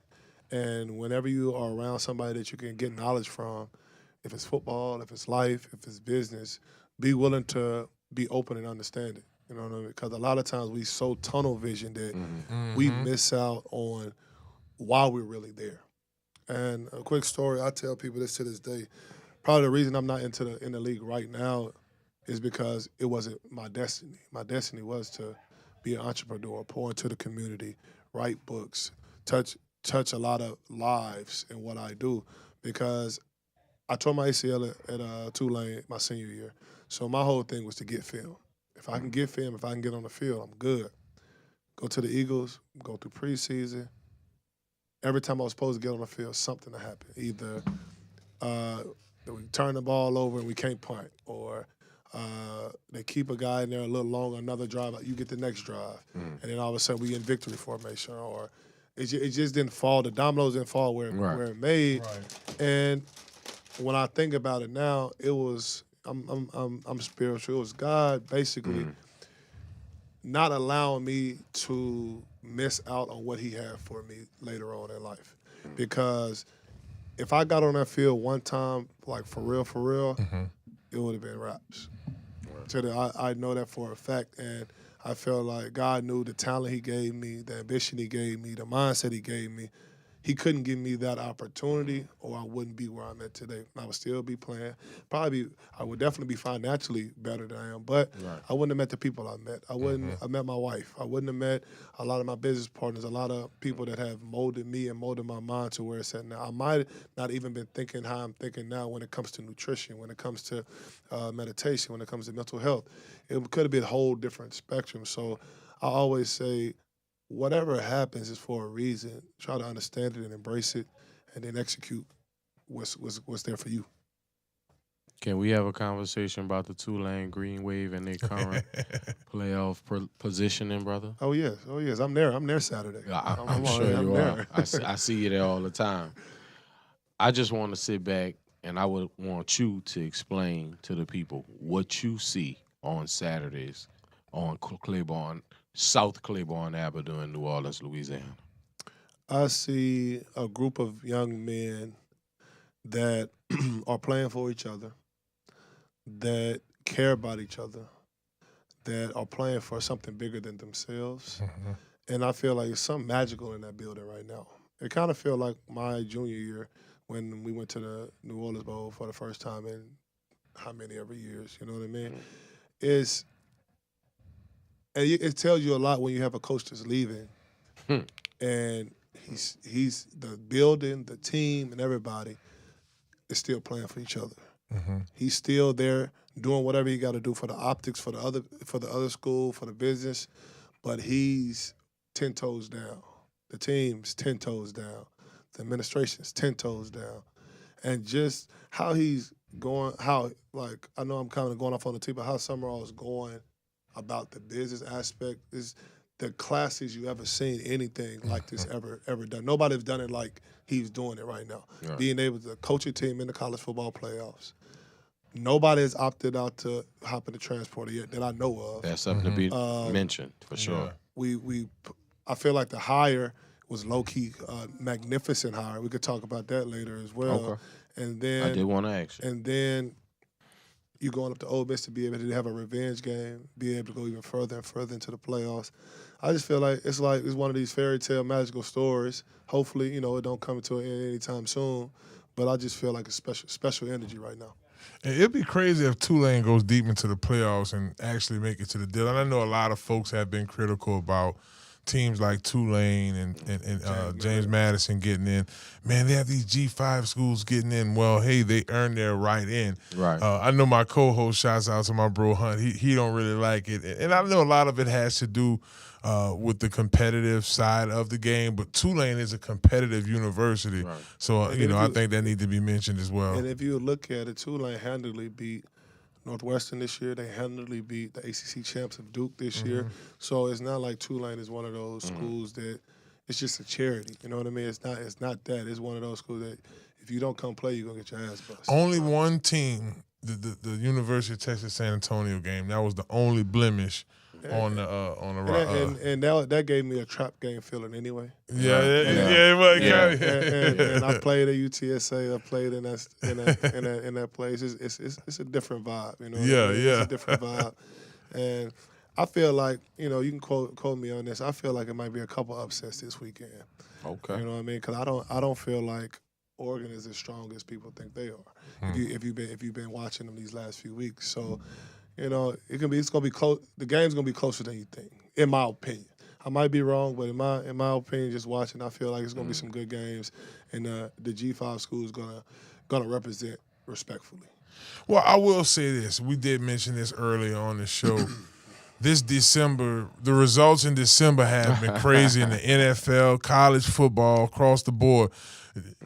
And whenever you are around somebody that you can get knowledge from, if it's football, if it's life, if it's business, be willing to be open and understanding. You know what I mean? Because a lot of times we so tunnel vision that we miss out on why we're really there. And a quick story, I tell people this to this day. Probably the reason I'm not in the league right now is because it wasn't my destiny. My destiny was to be an entrepreneur, pour into the community, write books, touch a lot of lives in what I do, because I tore my ACL at Tulane my senior year. So my whole thing was to get film. If I can get film, if I can get on the field, I'm good. Go to the Eagles, go through preseason. Every time I was supposed to get on the field, something to happen. Either we turn the ball over and we can't punt, or they keep a guy in there a little longer, another drive, you get the next drive. And then all of a sudden we in victory formation, or it just didn't fall. The dominoes didn't fall where it made. Right. And when I think about it now, it was I'm spiritual. It was God basically not allowing me to miss out on what He had for me later on in life. Because if I got on that field one time, like for real, it would have been raps. Right. I know that for a fact, and I felt like God knew the talent He gave me, the ambition He gave me, the mindset He gave me. he couldn't give me that opportunity, or I wouldn't be where I'm at today. I would still be playing. I would definitely be financially better than I am, but I wouldn't have met the people I met. I met my wife. I wouldn't have met a lot of my business partners, a lot of people that have molded me and molded my mind to where it's at now. I might not even been thinking how I'm thinking now when it comes to nutrition, when it comes to meditation, when it comes to mental health. It could have been a whole different spectrum. So I always say, whatever happens is for a reason. Try to understand it and embrace it, and then execute what's there for you. Can we have a conversation about the Tulane Green Wave and their current playoff positioning, brother? Oh yes. I'm there Saturday. I'm sure you are. I see you there all the time. I just want to sit back, and I would want you to explain to the people what you see on Saturdays on South Claiborne Avenue in New Orleans, Louisiana. I see a group of young men that are playing for each other, that care about each other, that are playing for something bigger than themselves. And I feel like there's something magical in that building right now. It kind of felt like my junior year when we went to the New Orleans Bowl for the first time in how many ever years, you know what I mean? It tells you a lot when you have a coach that's leaving, and he's the building, the team, and everybody is still playing for each other. He's still there doing whatever he got to do for the optics, for the other school, for the business, but he's 10 toes down. The team's 10 toes down. The administration's 10 toes down, and just how he's going, I know I'm kind of going off on the tee, but how Summerall is going about the business aspect is the classiest you ever seen anything like this ever done. Nobody's done it like he's doing it right now. Right. Being able to coach a team in the college football playoffs. Nobody has opted out to hop in the transporter yet that I know of. That's something to be mentioned for sure. I feel like the hire was low-key magnificent hire. We could talk about that later as well. Okay. And then I did want to ask you. And then you going up to Ole Miss to be able to have a revenge game, be able to go even further and further into the playoffs. I just feel like it's one of these fairy tale magical stories. Hopefully, it don't come to an end anytime soon. But I just feel like it's special energy right now. It'd be crazy if Tulane goes deep into the playoffs and actually make it to the deal. And I know a lot of folks have been critical about teams like Tulane and James Madison getting in. Man, they have these G5 schools getting in. Well, hey, they earned their right in. Right. I know my co-host, shouts out to my bro Hunt, he don't really like it. And I know a lot of it has to do with the competitive side of the game, but Tulane is a competitive university. Right. So, I think that needs to be mentioned as well. And if you look at it, Tulane handily beat Northwestern this year. They handily beat the ACC champs of Duke this year. So it's not like Tulane is one of those schools that it's just a charity. You know what I mean? It's not that. It's one of those schools that if you don't come play, you're going to get your ass busted. Only one team, the University of Texas San Antonio game, that was the only blemish on the and that gave me a trap game feeling anyway. And I played at UTSA. I played in that place. It's a different vibe, It's a different vibe, and I feel like you can quote me on this. I feel like it might be a couple upsets this weekend. Okay, you know what I mean? Because I don't feel like Oregon is as strong as people think they are. If you've been watching them these last few weeks, so. It's gonna be close. The game's gonna be closer than you think, in my opinion. I might be wrong, but in my opinion, just watching, I feel like it's gonna be some good games, and the G5 school is gonna represent respectfully. Well, I will say this: we did mention this earlier on the show. This December, the results in December have been crazy in the NFL, college football, across the board.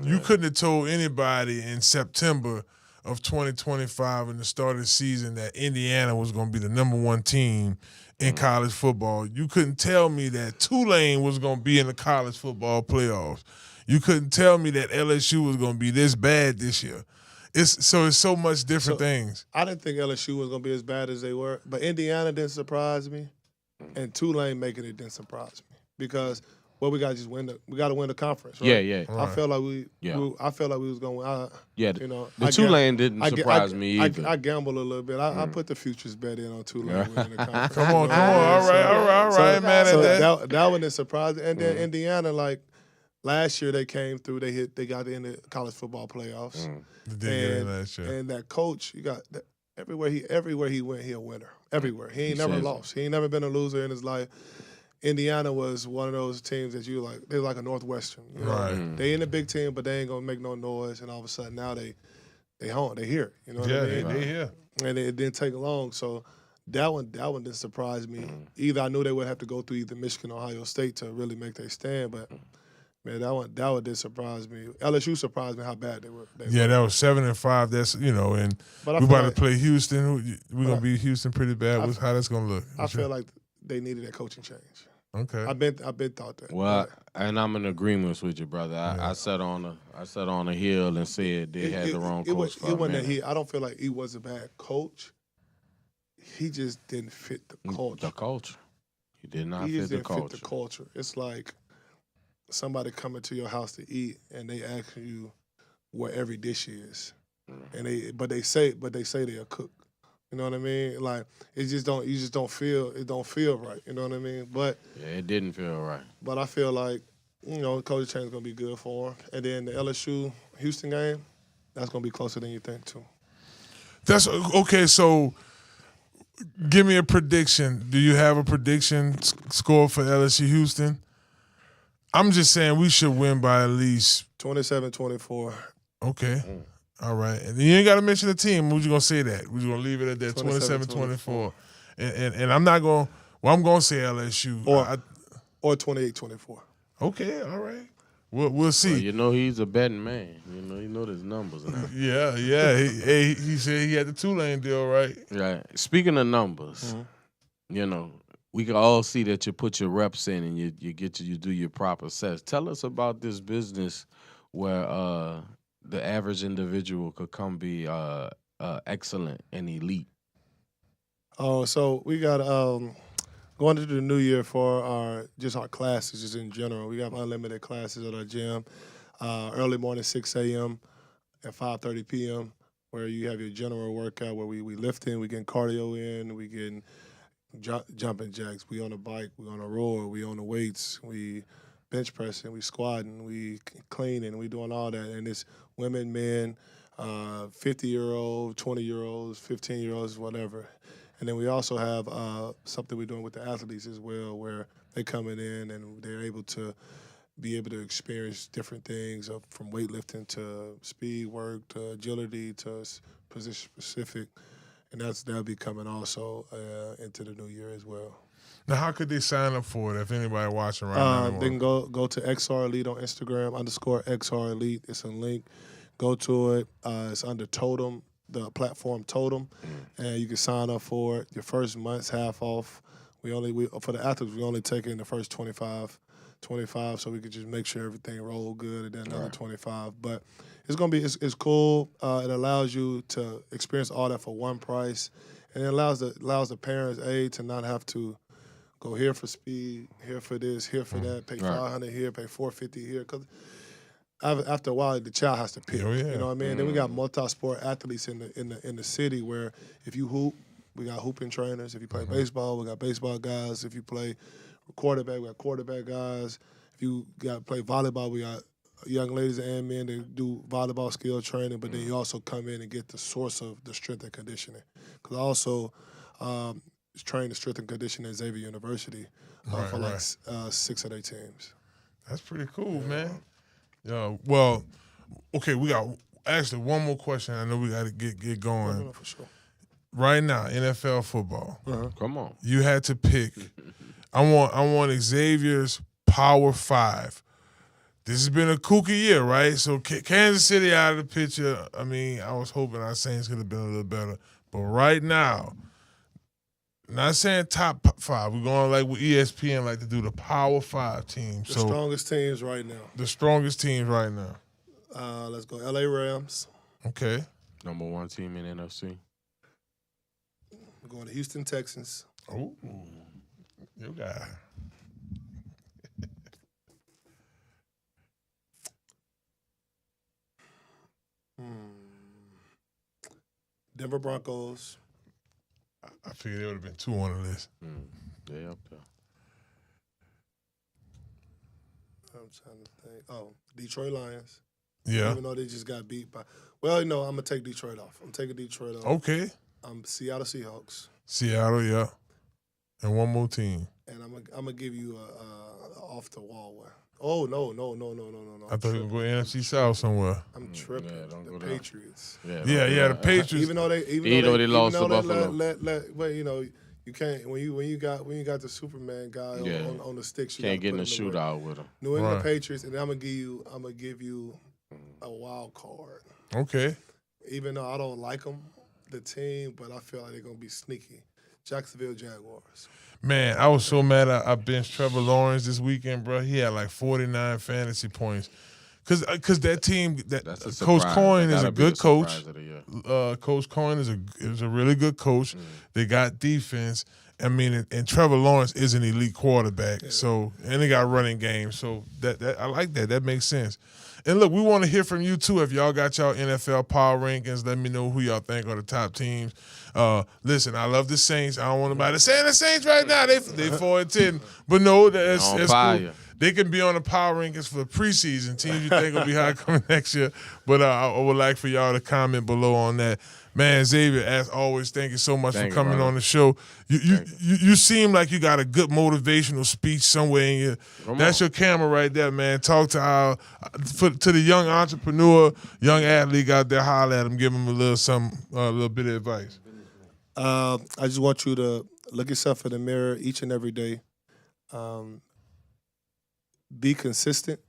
You couldn't have told anybody in September of 2025 in the start of the season that Indiana was going to be the number one team in college football. You couldn't tell me that Tulane was going to be in the college football playoffs. You couldn't tell me that LSU was going to be this bad this year. It's so much different things. I didn't think LSU was going to be as bad as they were, but Indiana didn't surprise me, and Tulane making it didn't surprise me because we got to just win. We got to win the conference. Right? Yeah. Right. I felt like we was going to win. The Tulane didn't surprise me either. I gambled a little bit. I put the futures bet in on Tulane winning the conference. Come on. All right, man. So that one is surprising. And then Indiana, Last year they came through. They got in the college football playoffs. They did get in last year. And that coach, you got everywhere he went, he a winner. Everywhere. He ain't never lost. He ain't never been a loser in his life. Indiana was one of those teams that you like. They're like a Northwestern. You know? Right. They in the Big Ten, but they ain't gonna make no noise. And all of a sudden now they home. They here. You know what I mean? They here. And it didn't take long. So that one didn't surprise me. Either I knew they would have to go through either Michigan or Ohio State to really make their stand, but man, that one did surprise me. LSU surprised me how bad they were. That was 7-5. That's and we about to play Houston. We're gonna beat Houston pretty bad. How that's gonna look? I feel like they needed that coaching change. Okay. I've been thought that. Well, and I'm in agreement with you, brother. I sat on a hill and said they had the wrong coach. It wasn't that I don't feel like he was a bad coach. He just didn't fit the culture. The culture. He did not He fit just the didn't culture. fit the culture. It's like somebody coming to your house to eat and they ask you what every dish is, and they say they're a cook. You know what I mean? Like you just don't feel right. You know what I mean? But it didn't feel right. But I feel like coach change is gonna be good for him. And then the LSU Houston game, that's gonna be closer than you think too. That's okay. So, give me a prediction. Do you have a prediction score for LSU Houston? I'm just saying we should win by at least 27-24. Okay. All right. And you ain't got to mention the team. We're just going to say that. We're just going to leave it at that, 27-24. And I'm not going – I'm going to say LSU. Or 28-24. Okay. All right. We'll see. Well, he's a betting man. He knows his numbers now. Yeah. He said he had the Tulane deal, right? Right. Speaking of numbers, we can all see that you put your reps in and you do your proper sets. Tell us about this business where the average individual could come be excellent and elite. Oh, so we got going into the new year for our classes just in general. We have unlimited classes at our gym. Early morning, 6 a.m. at 5:30 p.m., where you have your general workout where we lifting, we getting cardio in, we getting jumping jacks. We on a bike, we on a rower, we on the weights, we bench pressing, we squatting, we cleaning, we doing all that. And it's women, men, 50-year-olds, 20-year-olds, 15-year-olds, whatever. And then we also have something we're doing with the athletes as well, where they coming in and they're able to experience different things from weightlifting to speed work to agility to position specific. And that'll be coming also into the new year as well. Now, how could they sign up for it if anybody watching right now? They can go to XR Elite on Instagram, _XR Elite. It's a link. Go to it. It's under Totem, the platform Totem, and you can sign up for it. Your first month's half off. For the athletes, we only take in the first 25, so we could just make sure everything roll good, and then another 25. But it's gonna be it's cool. It allows you to experience all that for one price, and it allows the parents to not have to go here for speed, here for this, here for that, pay $500 here, pay $450 here, because after a while the child has to pick. Oh, yeah. You know what I mean? Then we got multi-sport athletes in the city where if you hoop, we got hooping trainers. If you play baseball, we got baseball guys. If you play quarterback, we got quarterback guys. If you play volleyball, we got young ladies and men that do volleyball skill training, but then you also come in and get the source of the strength and conditioning. Because I also train the strength and conditioning at Xavier University for 6 of their teams. That's pretty cool, man. Well, okay, we got actually one more question. I know we got to get going. No, for sure. Right now, NFL football. Come on. You had to pick. I want Xavier's Power 5. This has been a kooky year, right? So Kansas City out of the picture. I mean, I was hoping our Saints could have been a little better. But right now, not saying top 5. We're going like with ESPN like to do the Power 5 teams. The strongest teams right now. The strongest teams right now. Let's go LA Rams. Okay. Number 1 team in NFC. We're going to Houston Texans. Oh, you got Denver Broncos. I figured there would have been 2 on the list. They up there. I'm trying to think. Oh, Detroit Lions. Yeah. Even though they just got beat by. Well, I'm gonna take Detroit off. I'm taking Detroit off. Okay. Seattle Seahawks. Seattle, yeah. And one more team. And I'm gonna give you a off the wall one. Oh no. I thought you were going NFC South somewhere. I'm tripping. Yeah, don't the go down. Patriots. Yeah, the Patriots. Even though they lost to Buffalo. But you can't when you got the Superman guy on the sticks. You Can't get in a put him shootout with them. New England Patriots, and I'm gonna give you a wild card. Okay. Even though I don't like them, the team, but I feel like they're gonna be sneaky. Jacksonville Jaguars. Man, I was so mad I benched Trevor Lawrence this weekend, bro. He had like 49 fantasy points. Cause that team, Coach Coyne is a good coach. Coach Coyne is a really good coach. They got defense. I mean, and Trevor Lawrence is an elite quarterback. Yeah. So, and they got running game. So that I like that. That makes sense. And look, we want to hear from you too. If y'all got y'all NFL power rankings, let me know who y'all think are the top teams. Listen, I love the Saints. I don't want nobody saying the Saints right now. They 4-10, but no, that's cool. They can be on the power rankings for the preseason. Teams you think will be high coming next year. But I would like for y'all to comment below on that. Man, Xavier, as always, thank you so much for coming on the show. You seem like you got a good motivational speech somewhere in you. That's your camera right there, man. Talk to to the young entrepreneur, young athlete out there. Holler at him, give him a little bit of advice. I just want you to look yourself in the mirror each and every day. Be consistent.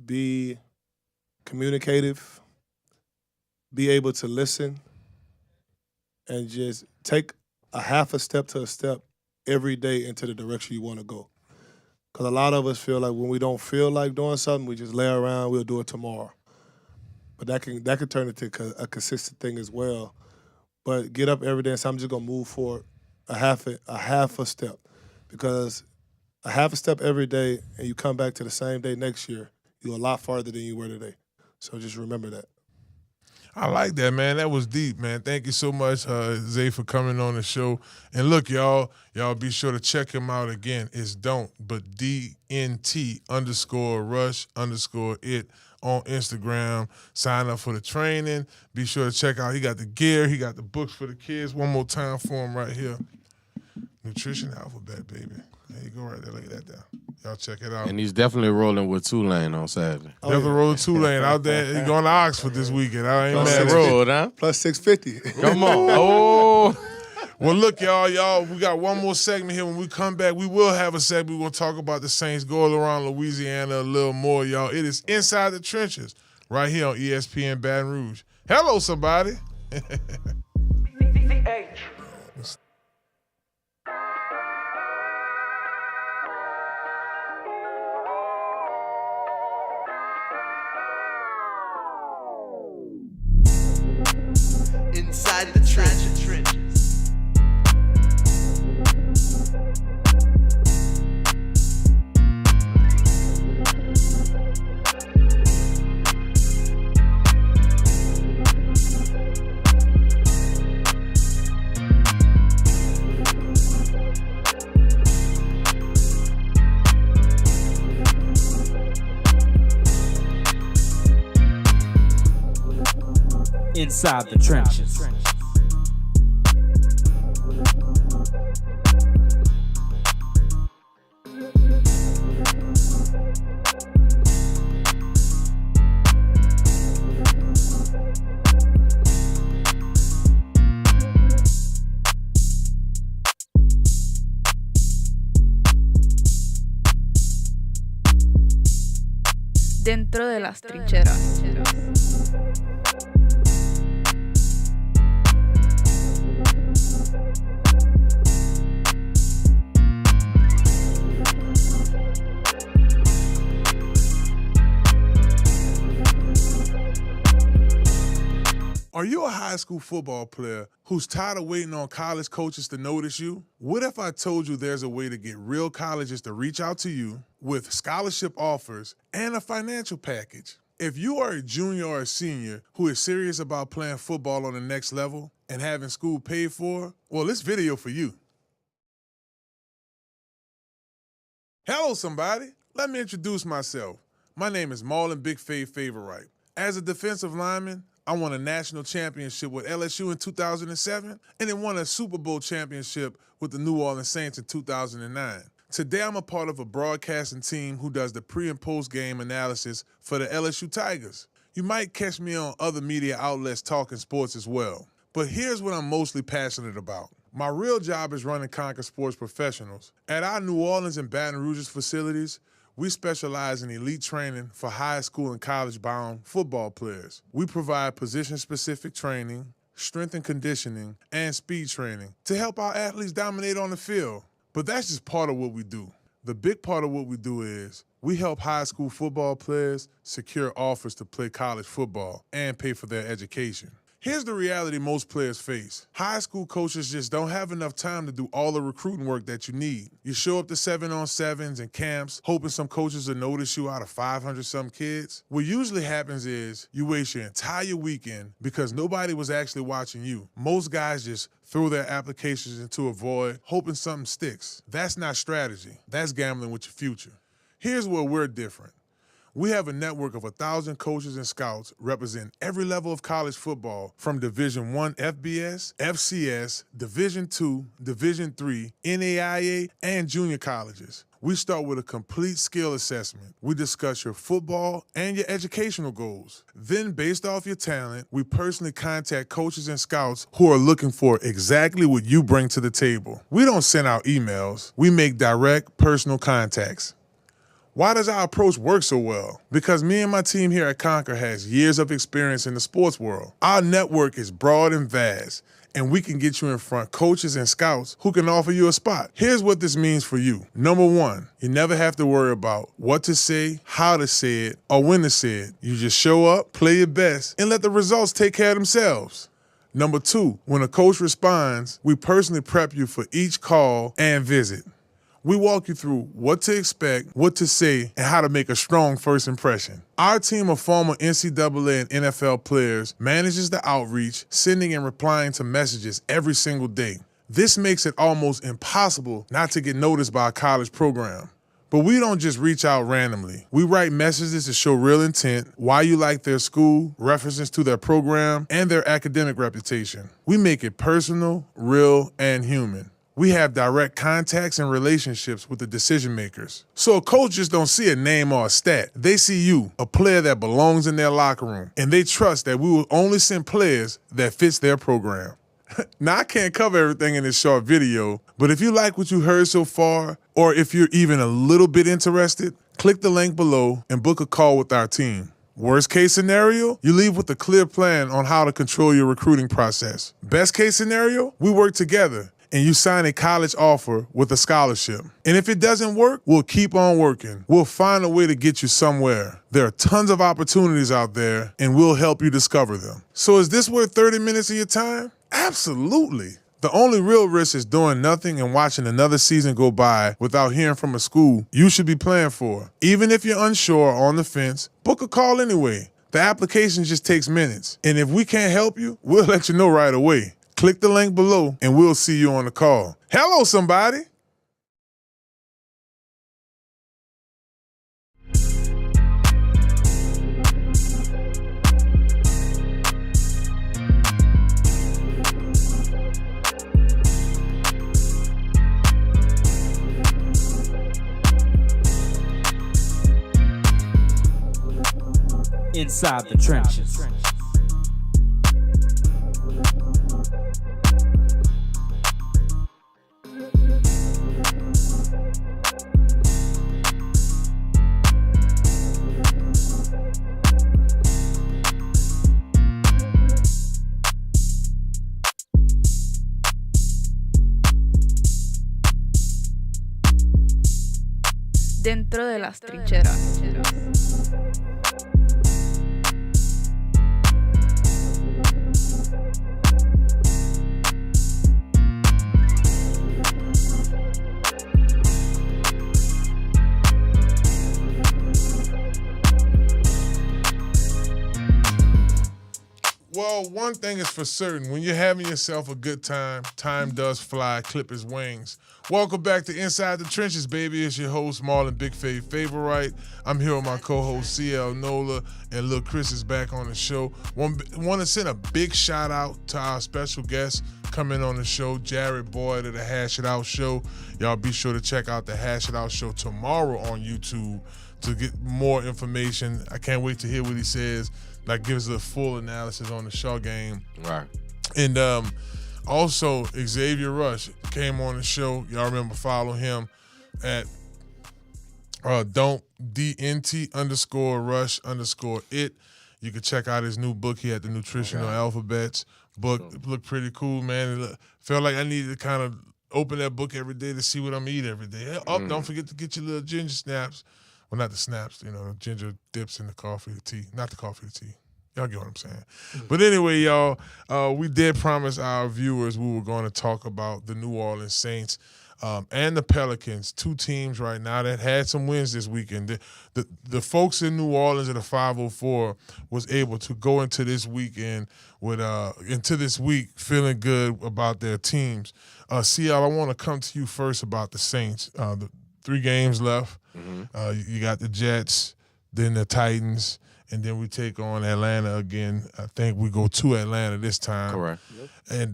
Be communicative. Be able to listen. And just take a half a step to a step every day into the direction you want to go. Because a lot of us feel like when we don't feel like doing something, we just lay around, we'll do it tomorrow. But that can turn into a consistent thing as well. But get up every day and say, I'm just going to move forward a half a step. Because a half a step every day and you come back to the same day next year, you're a lot farther than you were today. So just remember that. I like that, man. That was deep, man. Thank you so much, Zay, for coming on the show. And look, y'all be sure to check him out again. It's DNT_rush_it on Instagram. Sign up for the training. Be sure to check out. He got the gear. He got the books for the kids. One more time for him right here. Nutrition Alphabet, baby. There you go right there. Look at that there. Y'all check it out. And he's definitely rolling with TULANE on Saturday. Definitely rolling TULANE out there. He's going to Oxford this weekend. I ain't mad. Road, huh? Plus 650. Come on. Oh. Well, look, y'all, we got one more segment here. When we come back, we will have a segment. We're going to talk about the Saints going around Louisiana a little more, y'all. It is Inside the Trenches right here on ESPN Baton Rouge. Hello, somebody. Inside the trenches. Inside the trenches. Dentro de las trincheras. Are you a high school football player who's tired of waiting on college coaches to notice you? What if I told you there's a way to get real colleges to reach out to you with scholarship offers and a financial package? If you are a junior or a senior who is serious about playing football on the next level and having school paid for, well, this video for you. Hello, somebody. Let me introduce myself. My name is Marlon Big Fave Favorite. As a defensive lineman, I won a national championship with LSU in 2007 and then won a Super Bowl championship with the New Orleans Saints in 2009. Today, I'm a part of a broadcasting team who does the pre- and post-game analysis for the LSU Tigers. You might catch me on other media outlets talking sports as well. But here's what I'm mostly passionate about. My real job is running Conquer Sports Professionals. At our New Orleans and Baton Rouge's facilities, we specialize in elite training for high school and college-bound football players. We provide position-specific training, strength and conditioning, and speed training to help our athletes dominate on the field. But that's just part of what we do. The big part of what we do is we help high school football players secure offers to play college football and pay for their education. Here's the reality most players face. High school coaches just don't have enough time to do all the recruiting work that you need. You show up to 7-on-7s and camps, hoping some coaches will notice you out of 500-some kids. What usually happens is you waste your entire weekend because nobody was actually watching you. Most guys just throw their applications into a void, hoping something sticks. That's not strategy. That's gambling with your future. Here's where we're different. We have a network of 1,000 coaches and scouts representing every level of college football from Division I FBS, FCS, Division II, Division III, NAIA, and junior colleges. We start with a complete skill assessment. We discuss your football and your educational goals. Then, based off your talent, we personally contact coaches and scouts who are looking for exactly what you bring to the table. We don't send out emails. We make direct, personal contacts. Why does our approach work so well? Because me and my team here at Conquer has years of experience in the sports world. Our network is broad and vast, and we can get you in front of coaches and scouts who can offer you a spot. Here's what this means for you. Number one, you never have to worry about what to say, how to say it, or when to say it. You just show up, play your best, and let the results take care of themselves. Number two, when a coach responds, we personally prep you for each call and visit. We walk you through what to expect, what to say, and how to make a strong first impression. Our team of former NCAA and NFL players manages the outreach, sending and replying to messages every single day. This makes it almost impossible not to get noticed by a college program. But we don't just reach out randomly. We write messages to show real intent, why you like their school, references to their program, and their academic reputation. We make it personal, real, and human. We have direct contacts and relationships with the decision makers. So a coach just don't see a name or a stat. They see you, a player that belongs in their locker room, and they trust that we will only send players that fits their program. Now, I can't cover everything in this short video, but if you like what you heard so far, or if you're even a little bit interested, click the link below and book a call with our team. Worst case scenario, you leave with a clear plan on how to control your recruiting process. Best case scenario, we work together and you sign a college offer with a scholarship. And if it doesn't work, we'll keep on working. We'll find a way to get you somewhere. There are tons of opportunities out there, and we'll help you discover them. So is this worth 30 minutes of your time? Absolutely. The only real risk is doing nothing and watching another season go by without hearing from a school you should be playing for. Even if you're unsure or on the fence, book a call anyway. The application just takes minutes. And if we can't help you, we'll let you know right away. Click the link below and we'll see you on the call. Hello, somebody. Inside the trenches. Dentro de las trincheras. Well, one thing is for certain. When you're having yourself a good time, time does fly, clip his wings. Welcome back to Inside the Trenches, baby. It's your host, Marlon Big Favorite. I'm here with my co-host, CL NOLA, and Lil Chris is back on the show. Want to send a big shout out to our special guest coming on the show, Jarryd Boyd of the Hash It Out Show. Y'all be sure to check out the Hash It Out Show tomorrow on YouTube to get more information. I can't wait to hear what he says. Like, gives a full analysis on the Shaw game. Right. And also, Xavier Rush came on the show. Y'all remember following him at DNT_Rush_it. You can check out his new book. He had the Nutritional Alphabets book. It looked pretty cool, man. It felt like I needed to kind of open that book every day to see what I'm eating every day. Don't forget to get your little ginger snaps. Well, not the snaps, the ginger dips in the coffee, the tea. Not the coffee, the tea. Y'all get what I'm saying. But anyway, y'all, we did promise our viewers we were going to talk about the New Orleans Saints and the Pelicans, two teams right now that had some wins this weekend. The folks in New Orleans at the 504 was able to go into this weekend with feeling good about their teams. CL, I want to come to you first about the Saints. The 3 games left. You got the Jets, then the Titans, and then we take on Atlanta again. I think we go to Atlanta this time. Correct. And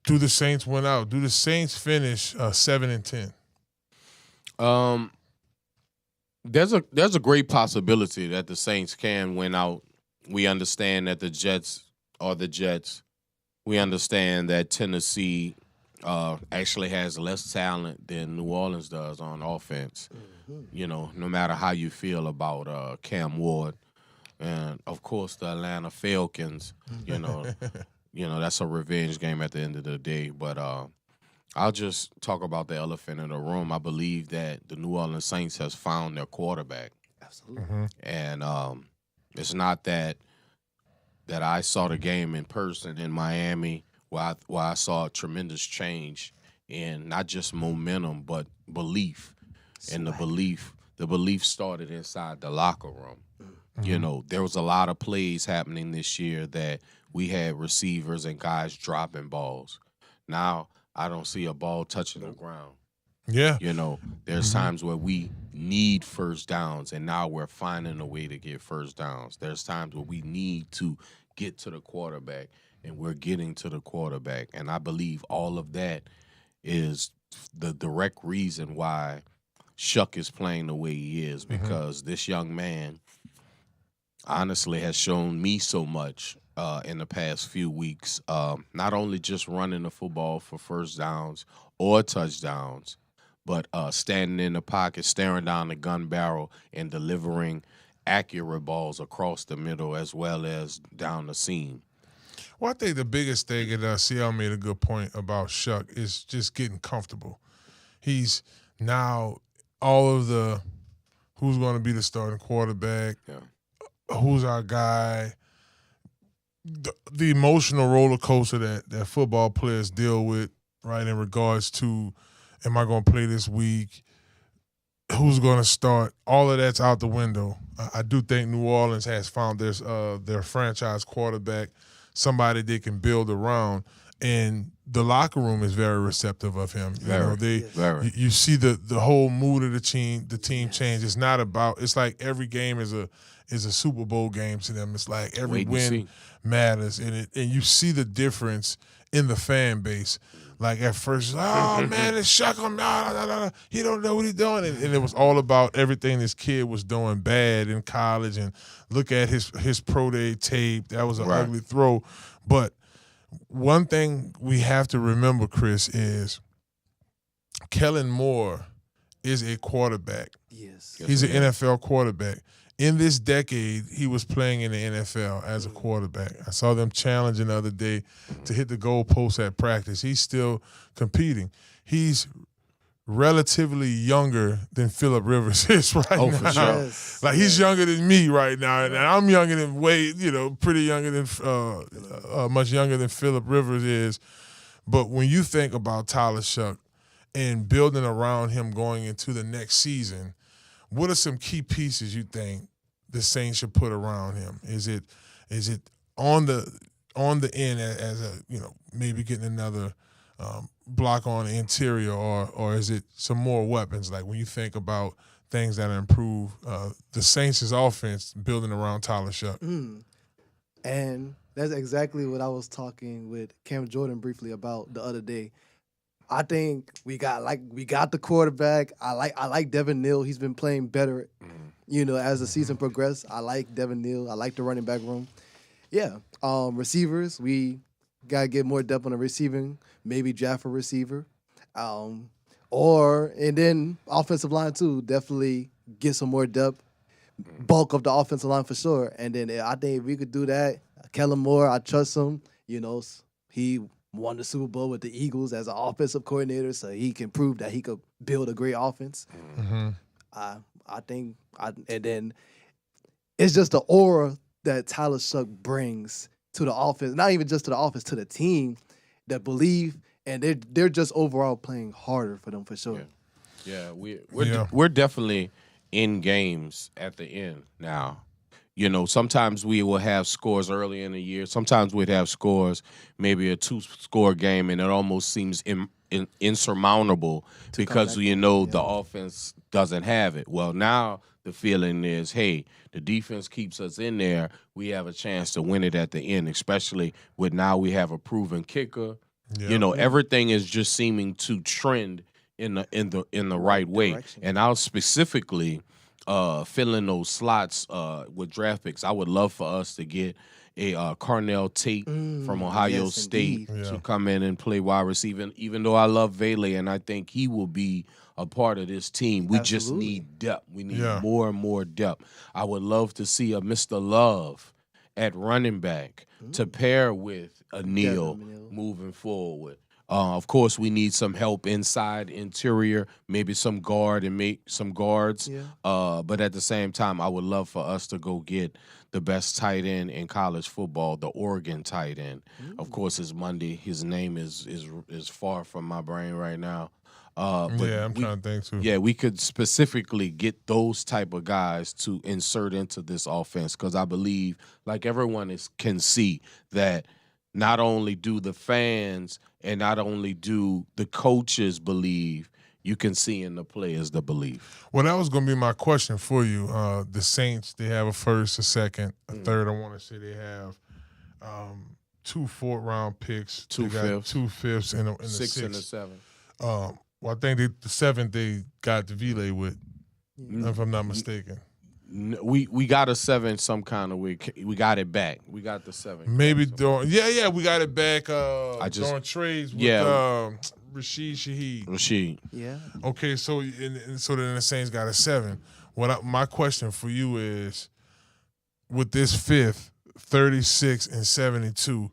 do the Saints win out? Do the Saints finish 7-10? There's a great possibility that the Saints can win out. We understand that the Jets are the Jets. We understand that Tennessee actually has less talent than New Orleans does on offense. No matter how you feel about Cam Ward. And, of course, the Atlanta Falcons, that's a revenge game at the end of the day. But I'll just talk about the elephant in the room. I believe that the New Orleans Saints has found their quarterback. Absolutely. And it's not that I saw the game in person in Miami where I saw a tremendous change in not just momentum but belief. And the belief started inside the locker room. There was a lot of plays happening this year that we had receivers and guys dropping balls. Now I don't see a ball touching the ground. Yeah. There's times where we need first downs, and now we're finding a way to get first downs. There's times where we need to get to the quarterback, and we're getting to the quarterback. And I believe all of that is the direct reason why Shuck is playing the way he is, because this young man honestly has shown me so much in the past few weeks, not only just running the football for first downs or touchdowns, but standing in the pocket, staring down the gun barrel, and delivering accurate balls across the middle as well as down the seam. Well, I think the biggest thing, and CL made a good point about Shuck, is just getting comfortable. He's now all of the who's going to be the starting quarterback, who's our guy, the emotional roller coaster that football players deal with, right, in regards to, am I going to play this week? Who's going to start? All of that's out the window. I do think New Orleans has found their franchise quarterback, somebody they can build around, and the locker room is very receptive of him. You see the whole mood of the team change. It's not about. It's like every game is a Super Bowl game to them. It's like every win matters, and you see the difference in the fan base. Like at first, oh man, it's Shuck him. He don't know what he's doing, and it was all about everything this kid was doing bad in college. And look at his pro day tape. That was an ugly throw, but one thing we have to remember, Chris, is Kellen Moore is a quarterback. Yes. He's an NFL quarterback. In this decade, he was playing in the NFL as a quarterback. I saw them challenging the other day to hit the goalpost at practice. He's still competing. He's relatively younger than Phillip Rivers is right now. For sure. Yes. Like he's younger than me right now, and I'm younger than pretty younger than, much younger than Phillip Rivers is. But when you think about Tyler Shuck and building around him going into the next season, what are some key pieces you think the Saints should put around him? Is it on the on the end as a maybe getting another block on the interior, or is it some more weapons? Like when you think about things that improve the Saints' offense building around Tyler Shuck. And that's exactly what I was talking with Cam Jordan briefly about the other day. I think we got the quarterback. I like Devin Neal. He's been playing better, as the season progressed. I like Devin Neal. I like the running back room. Yeah. Receivers, we gotta get more depth on the receiving. Maybe draft a receiver. And then offensive line too. Definitely get some more depth. Bulk of the offensive line for sure. And then I think if we could do that, Kellen Moore, I trust him. He won the Super Bowl with the Eagles as an offensive coordinator, so he can prove that he could build a great offense. I think, and then it's just the aura that Tyler Shuck brings to the offense, not even just to the offense, to the team that believe, and they're just overall playing harder for them for sure. Yeah, we're definitely in games at the end now. Sometimes we will have scores early in the year. Sometimes we'd have scores, maybe a 2-score game, and it almost seems insurmountable because the offense doesn't have it. Well, now the feeling is, hey, the defense keeps us in there. We have a chance to win it at the end, especially with now we have a proven kicker. Everything is just seeming to trend in the right way. Direction. And I'll specifically fill in those slots with draft picks. I would love for us to get a Carnell Tate from Ohio yes, State indeed. to come in and play wide receiver. Even though I love Vele and I think he will be a part of this team, we just need depth. We need more and more depth. I would love to see a Mr. Love at running back to pair with a Neal moving forward. Of course, we need some help inside, interior, maybe some guard and make some guards. But at the same time, I would love for us to go get the best tight end in college football, the Oregon tight end. Of course, it's Monday. His name is far from my brain right now. I'm trying to think too. Yeah, we could specifically get those type of guys to insert into this offense because I believe, like everyone can see, that not only do the fans and not only do the coaches believe, you can see in the players the belief. Well, that was going to be my question for you. The Saints, they have a first, a second, a third. I want to say they have 2 fourth-round picks. Two they got fifths. 2 fifths and the Six sixth. and a seven. Well, I think the seventh they got the Vile with, if I'm not mistaken. We got a 7 some kind of way. We got it back. We got the 7. Maybe during, we got it back during trades with Rashid Shaheed. Rashid. Yeah. Okay, so then the Saints got a 7. My question for you is, with this fifth, 36 and 72,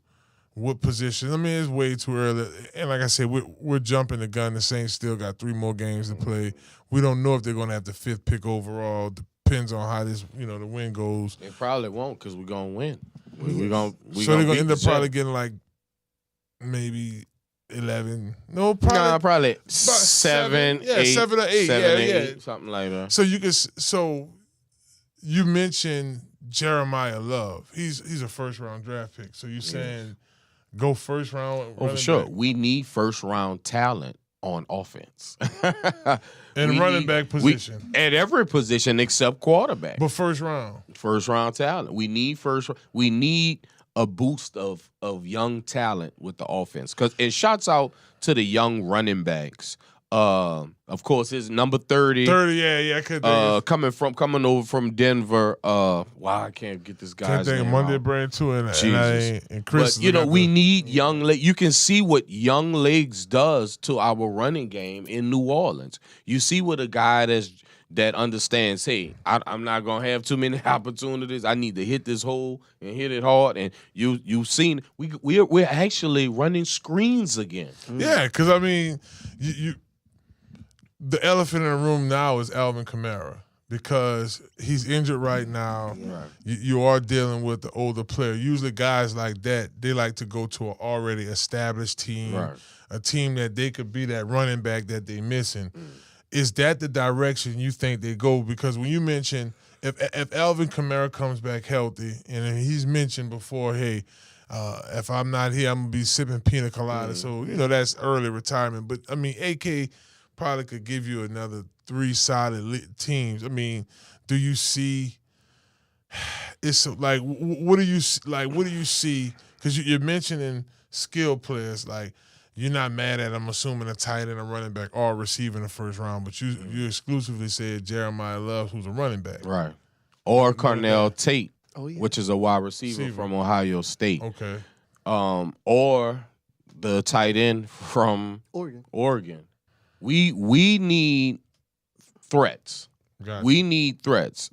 what position? I mean, it's way too early. And like I said, we're jumping the gun. The Saints still got 3 more games to play. We don't know if they're going to have the 5th pick overall. Depends on how this, the win goes. They probably won't because we're going to win. So they're going to end up probably getting like maybe 11. No, probably. 7, 8. 7 or 8. 7, 8, something like that. So you mentioned Jeremiah Love. He's a first-round draft pick. So you're saying go first round? Oh, for sure. We need first-round talent on offense. And running back position. At every position except quarterback. But first round. First-round talent. We need a boost of young talent with the offense. And shouts out to the young running backs. Of course, his number 30. 30, yeah. I could coming over from Denver. I can't get this guy's name. Monday brand too, and Chris. But we need young legs. You can see what young legs does to our running game in New Orleans. You see what a guy that understands, hey, I'm not gonna have too many opportunities. I need to hit this hole and hit it hard. And you've seen we're actually running screens again. Yeah, because I mean, the elephant in the room now is Alvin Kamara because he's injured right now. Right. You are dealing with the older player. Usually guys like that, they like to go to an already established team, a team that they could be that running back that they're missing. Is that the direction you think they go? Because when you mention if Alvin Kamara comes back healthy, and he's mentioned before, hey, If I'm not here, I'm gonna be sipping pina colada. So that's early retirement. But I mean, AK probably could give you another 3 solid teams. I mean, do you see? It's like, what do you see? Because you're mentioning skill players. Like, you're not mad at, I'm assuming, a tight end, a running back, or receiving the first round. But you exclusively said Jeremiah Love, who's a running back, right? Or Cornell Tate, yeah. which is a wide receiver from Ohio State. Okay. Or the tight end from Oregon. We need threats. Gotcha. We need threats.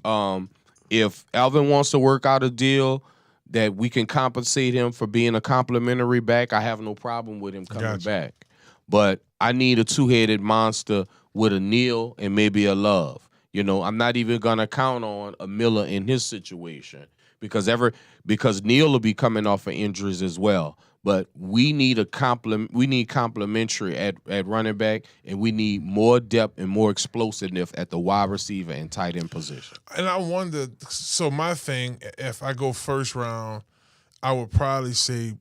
If Alvin wants to work out a deal that we can compensate him for being a complimentary back, I have no problem with him coming back. But I need a 2-headed monster with a Neal and maybe a Love. I'm not even gonna count on a Miller in his situation because Neal will be coming off of injuries as well. But we need complementary at running back, and we need more depth and more explosiveness at the wide receiver and tight end position. And I wonder, so my thing, if I go first round, I would probably say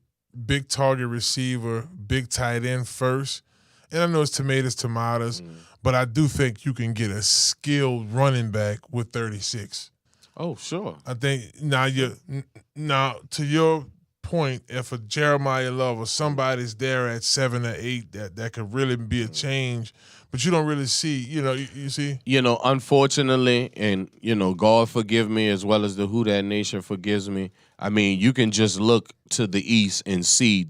big target receiver, big tight end first. And I know it's tomatoes, but I do think you can get a skilled running back with 36. Oh, sure. I think now to your point, if a Jeremiah Love or somebody's there at 7 or 8, that could really be a change, but you don't really see, you see? Unfortunately, and, God forgive me as well as the Who Dat Nation forgives me. I mean, you can just look to the east and see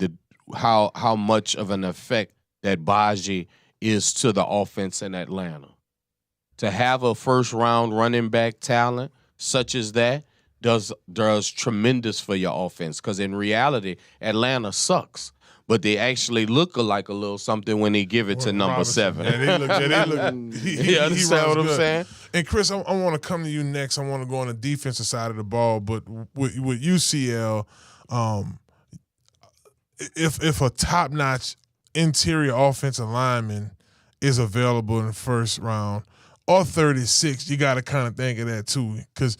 how much of an effect that Baji is to the offense in Atlanta. To have a first-round running back talent such as that does tremendous for your offense, because in reality, Atlanta sucks. But they actually look like a little something when they give it to number Robinson. 7. Yeah, they look. You understand what I'm saying? And Chris, I want to come to you next. I want to go on the defensive side of the ball, but with UCL, if a top-notch interior offensive lineman is available in the first round or 36, you got to kind of think of that too, because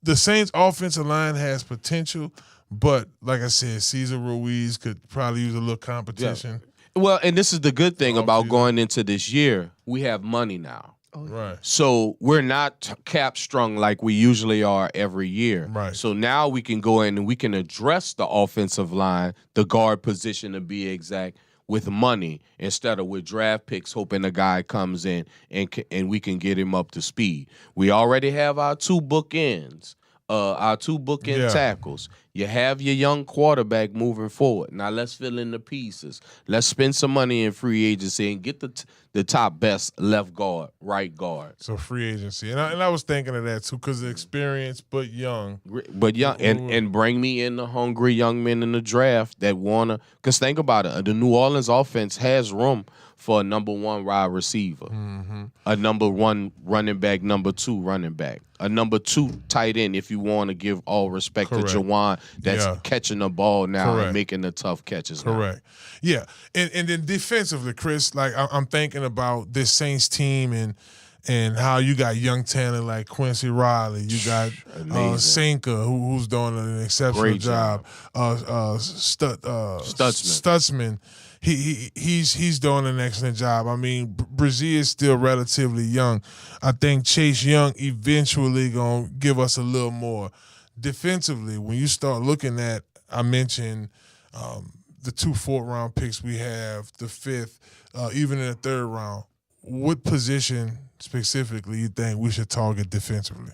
the Saints' offensive line has potential, but like I said, Cesar Ruiz could probably use a little competition. Yeah. Well, and this is the good thing about going into this year. We have money now. Right. So we're not cap strung like we usually are every year. Right. So now we can go in and we can address the offensive line, the guard position to be exact, with money instead of with draft picks, hoping a guy comes in and we can get him up to speed. We already have our 2 bookends, tackles. You have your young quarterback moving forward. Now let's fill in the pieces. Let's spend some money in free agency and get the top best left guard, right guard. So free agency. And I was thinking of that too, because of experience, but young. And bring me in the hungry young men in the draft that want to. Because think about it. The New Orleans offense has room for a number 1 wide receiver, a number 1 running back, number 2 running back, a number 2 tight end, if you want to give all respect to Jawan, that's catching the ball now and making the tough catches. Correct. Yeah. And then defensively, Chris, like I'm thinking about this Saints team and how you got young talent like Quincy Riley, you got Senka, who's doing an exceptional job. Stutzman. He's doing an excellent job. I mean, Brazil is still relatively young. I think Chase Young eventually gonna give us a little more. Defensively, when you start looking at, I mentioned the 2 4th-round picks we have, the 5th, even in the 3rd round. What position specifically you think we should target defensively?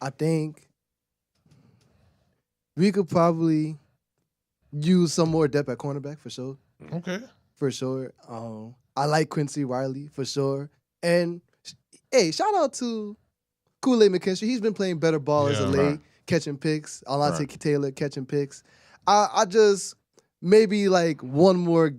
I think we could probably use some more depth at cornerback for sure. Okay. For sure. I like Quincy Riley for sure. And, hey, shout out to Kool-Aid McKinstry. He's been playing better ball as of late, catching picks. Alontae Taylor catching picks. I just maybe like one more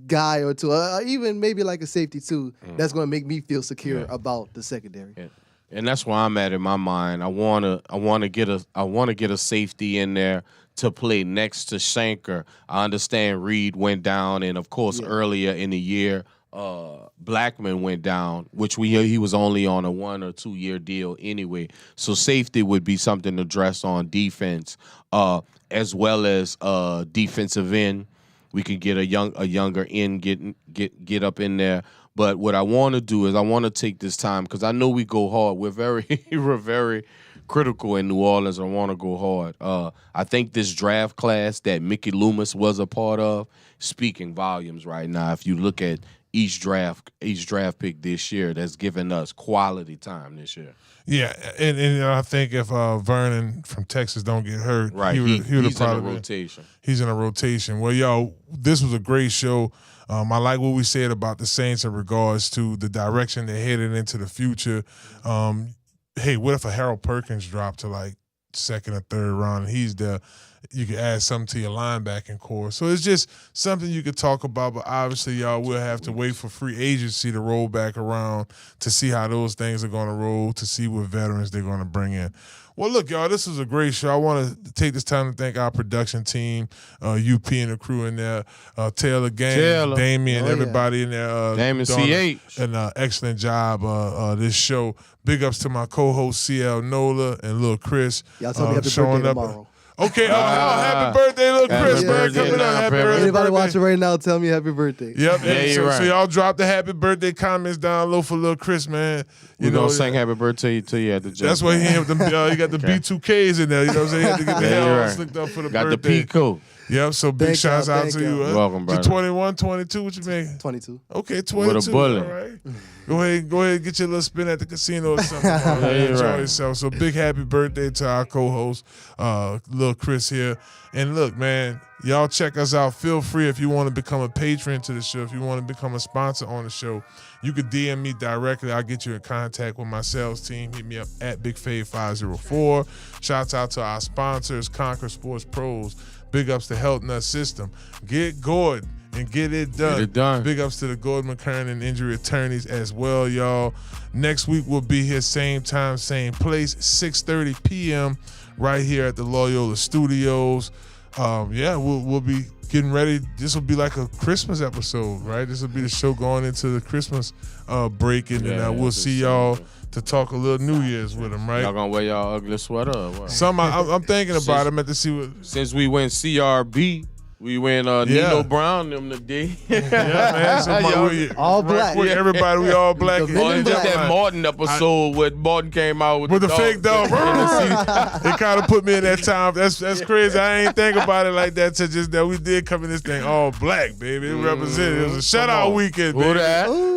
guy or two, even maybe like a safety too, that's going to make me feel secure about the secondary. Yeah. And that's where I'm at in my mind. I want to get a safety in there to play next to Shanker. I understand Reed went down, and of course earlier in the year, Blackman went down, which he was only on a 1 or 2 year deal anyway. So safety would be something to address on defense, as well as defensive end. We could get a younger end get up in there. But what I want to do is I want to take this time because I know we go hard. We're very critical in New Orleans. I want to go hard. I think this draft class that Mickey Loomis was a part of, speaking volumes right now. If you look at each draft pick this year, that's given us quality time this year. Yeah, and I think if Vernon from Texas don't get hurt, right, he would he's probably in a rotation. He's in a rotation. Well, y'all, this was a great show. I like what we said about the Saints in regards to the direction they're headed into the future. Hey, what if a Harold Perkins dropped to like second or third round and he's there? You could add something to your linebacking core. So it's just something you could talk about, but obviously, y'all will have to wait for free agency to roll back around to see how those things are going to roll, to see what veterans they're going to bring in. Well, look, y'all, this was a great show. I want to take this time to thank our production team, UP and the crew in there, Taylor Gang, Damian, everybody in there. Damian CH. An excellent job this show. Big ups to my co-host, CL NOLA and Lil Chris. Y'all tell me happy birthday tomorrow. Okay, happy birthday, Lil Chris, man. Coming up, happy birthday. Anybody watching right now, tell me happy birthday. Yep, yeah, so y'all drop the happy birthday comments down low for Lil Chris, man. You know, sing happy birthday to you at the gym. That's why he got the B2Ks in there. You know what I'm saying? He had to get the hair slicked up for the birthday. Got the Pico. Yep, so big shouts out to you. You're welcome, brother. 21, 22, what you mean? 22. Okay, 22. With a bullet. All right. Go ahead, get your little spin at the casino or something. Enjoy yourself. So big happy birthday to our co-host, Lil Chris here. And look, man, y'all check us out. Feel free if you want to become a patron to the show, if you want to become a sponsor on the show, you could DM me directly. I'll get you in contact with my sales team. Hit me up at BigFave504. Shouts out to our sponsors, Conquer Sports Pros. Big ups to Health Nut System. Get Gordon and get it done. Get it done. Big ups to the Gordon McKernan Injury Attorneys as well, y'all. Next week we'll be here same time, same place, 6:30 p.m. right here at the Loyola Studios. We'll be getting ready. This will be like a Christmas episode, right? This will be the show going into the Christmas break, and then we'll see y'all to talk a little New Year's with them, right? Y'all gonna wear y'all ugly sweater or what? I'm thinking about it. I'm at to see what. Since we went CRB, we went Nino Brown them today. Yeah, man. So all black. With everybody, we all black. Just that Martin episode where Martin came out with the fake dog. It kind of put me in that time. That's crazy. I ain't think about it like that. To just that we did come in this thing all black, baby. It represented. It was a shutout weekend, baby.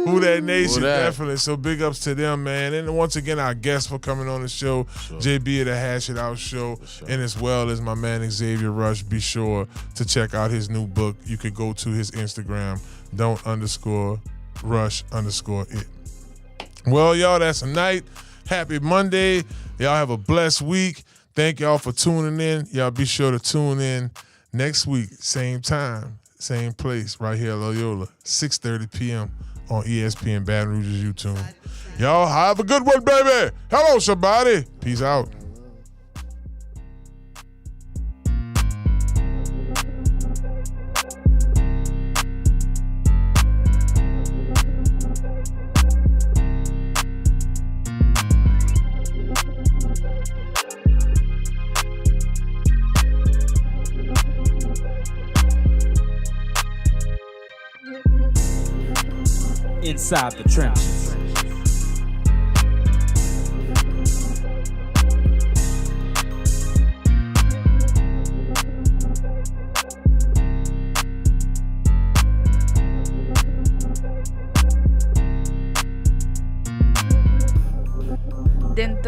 Who that nation, definitely. So big ups to them, man. And once again, our guests for coming on the show, JB of the Hash It Out Show, and as well as my man Xavier Rush. Be sure to check out his new book. You could go to his Instagram, don't_rush_it. Well, y'all, that's a night. Happy Monday. Y'all have a blessed week. Thank y'all for tuning in. Y'all be sure to tune in next week, same time, same place, right here at Loyola, 6:30 p.m. on ESPN Baton Rouge's YouTube. Y'all have a good one, baby. Hello, somebody. Peace out. Inside the trenches.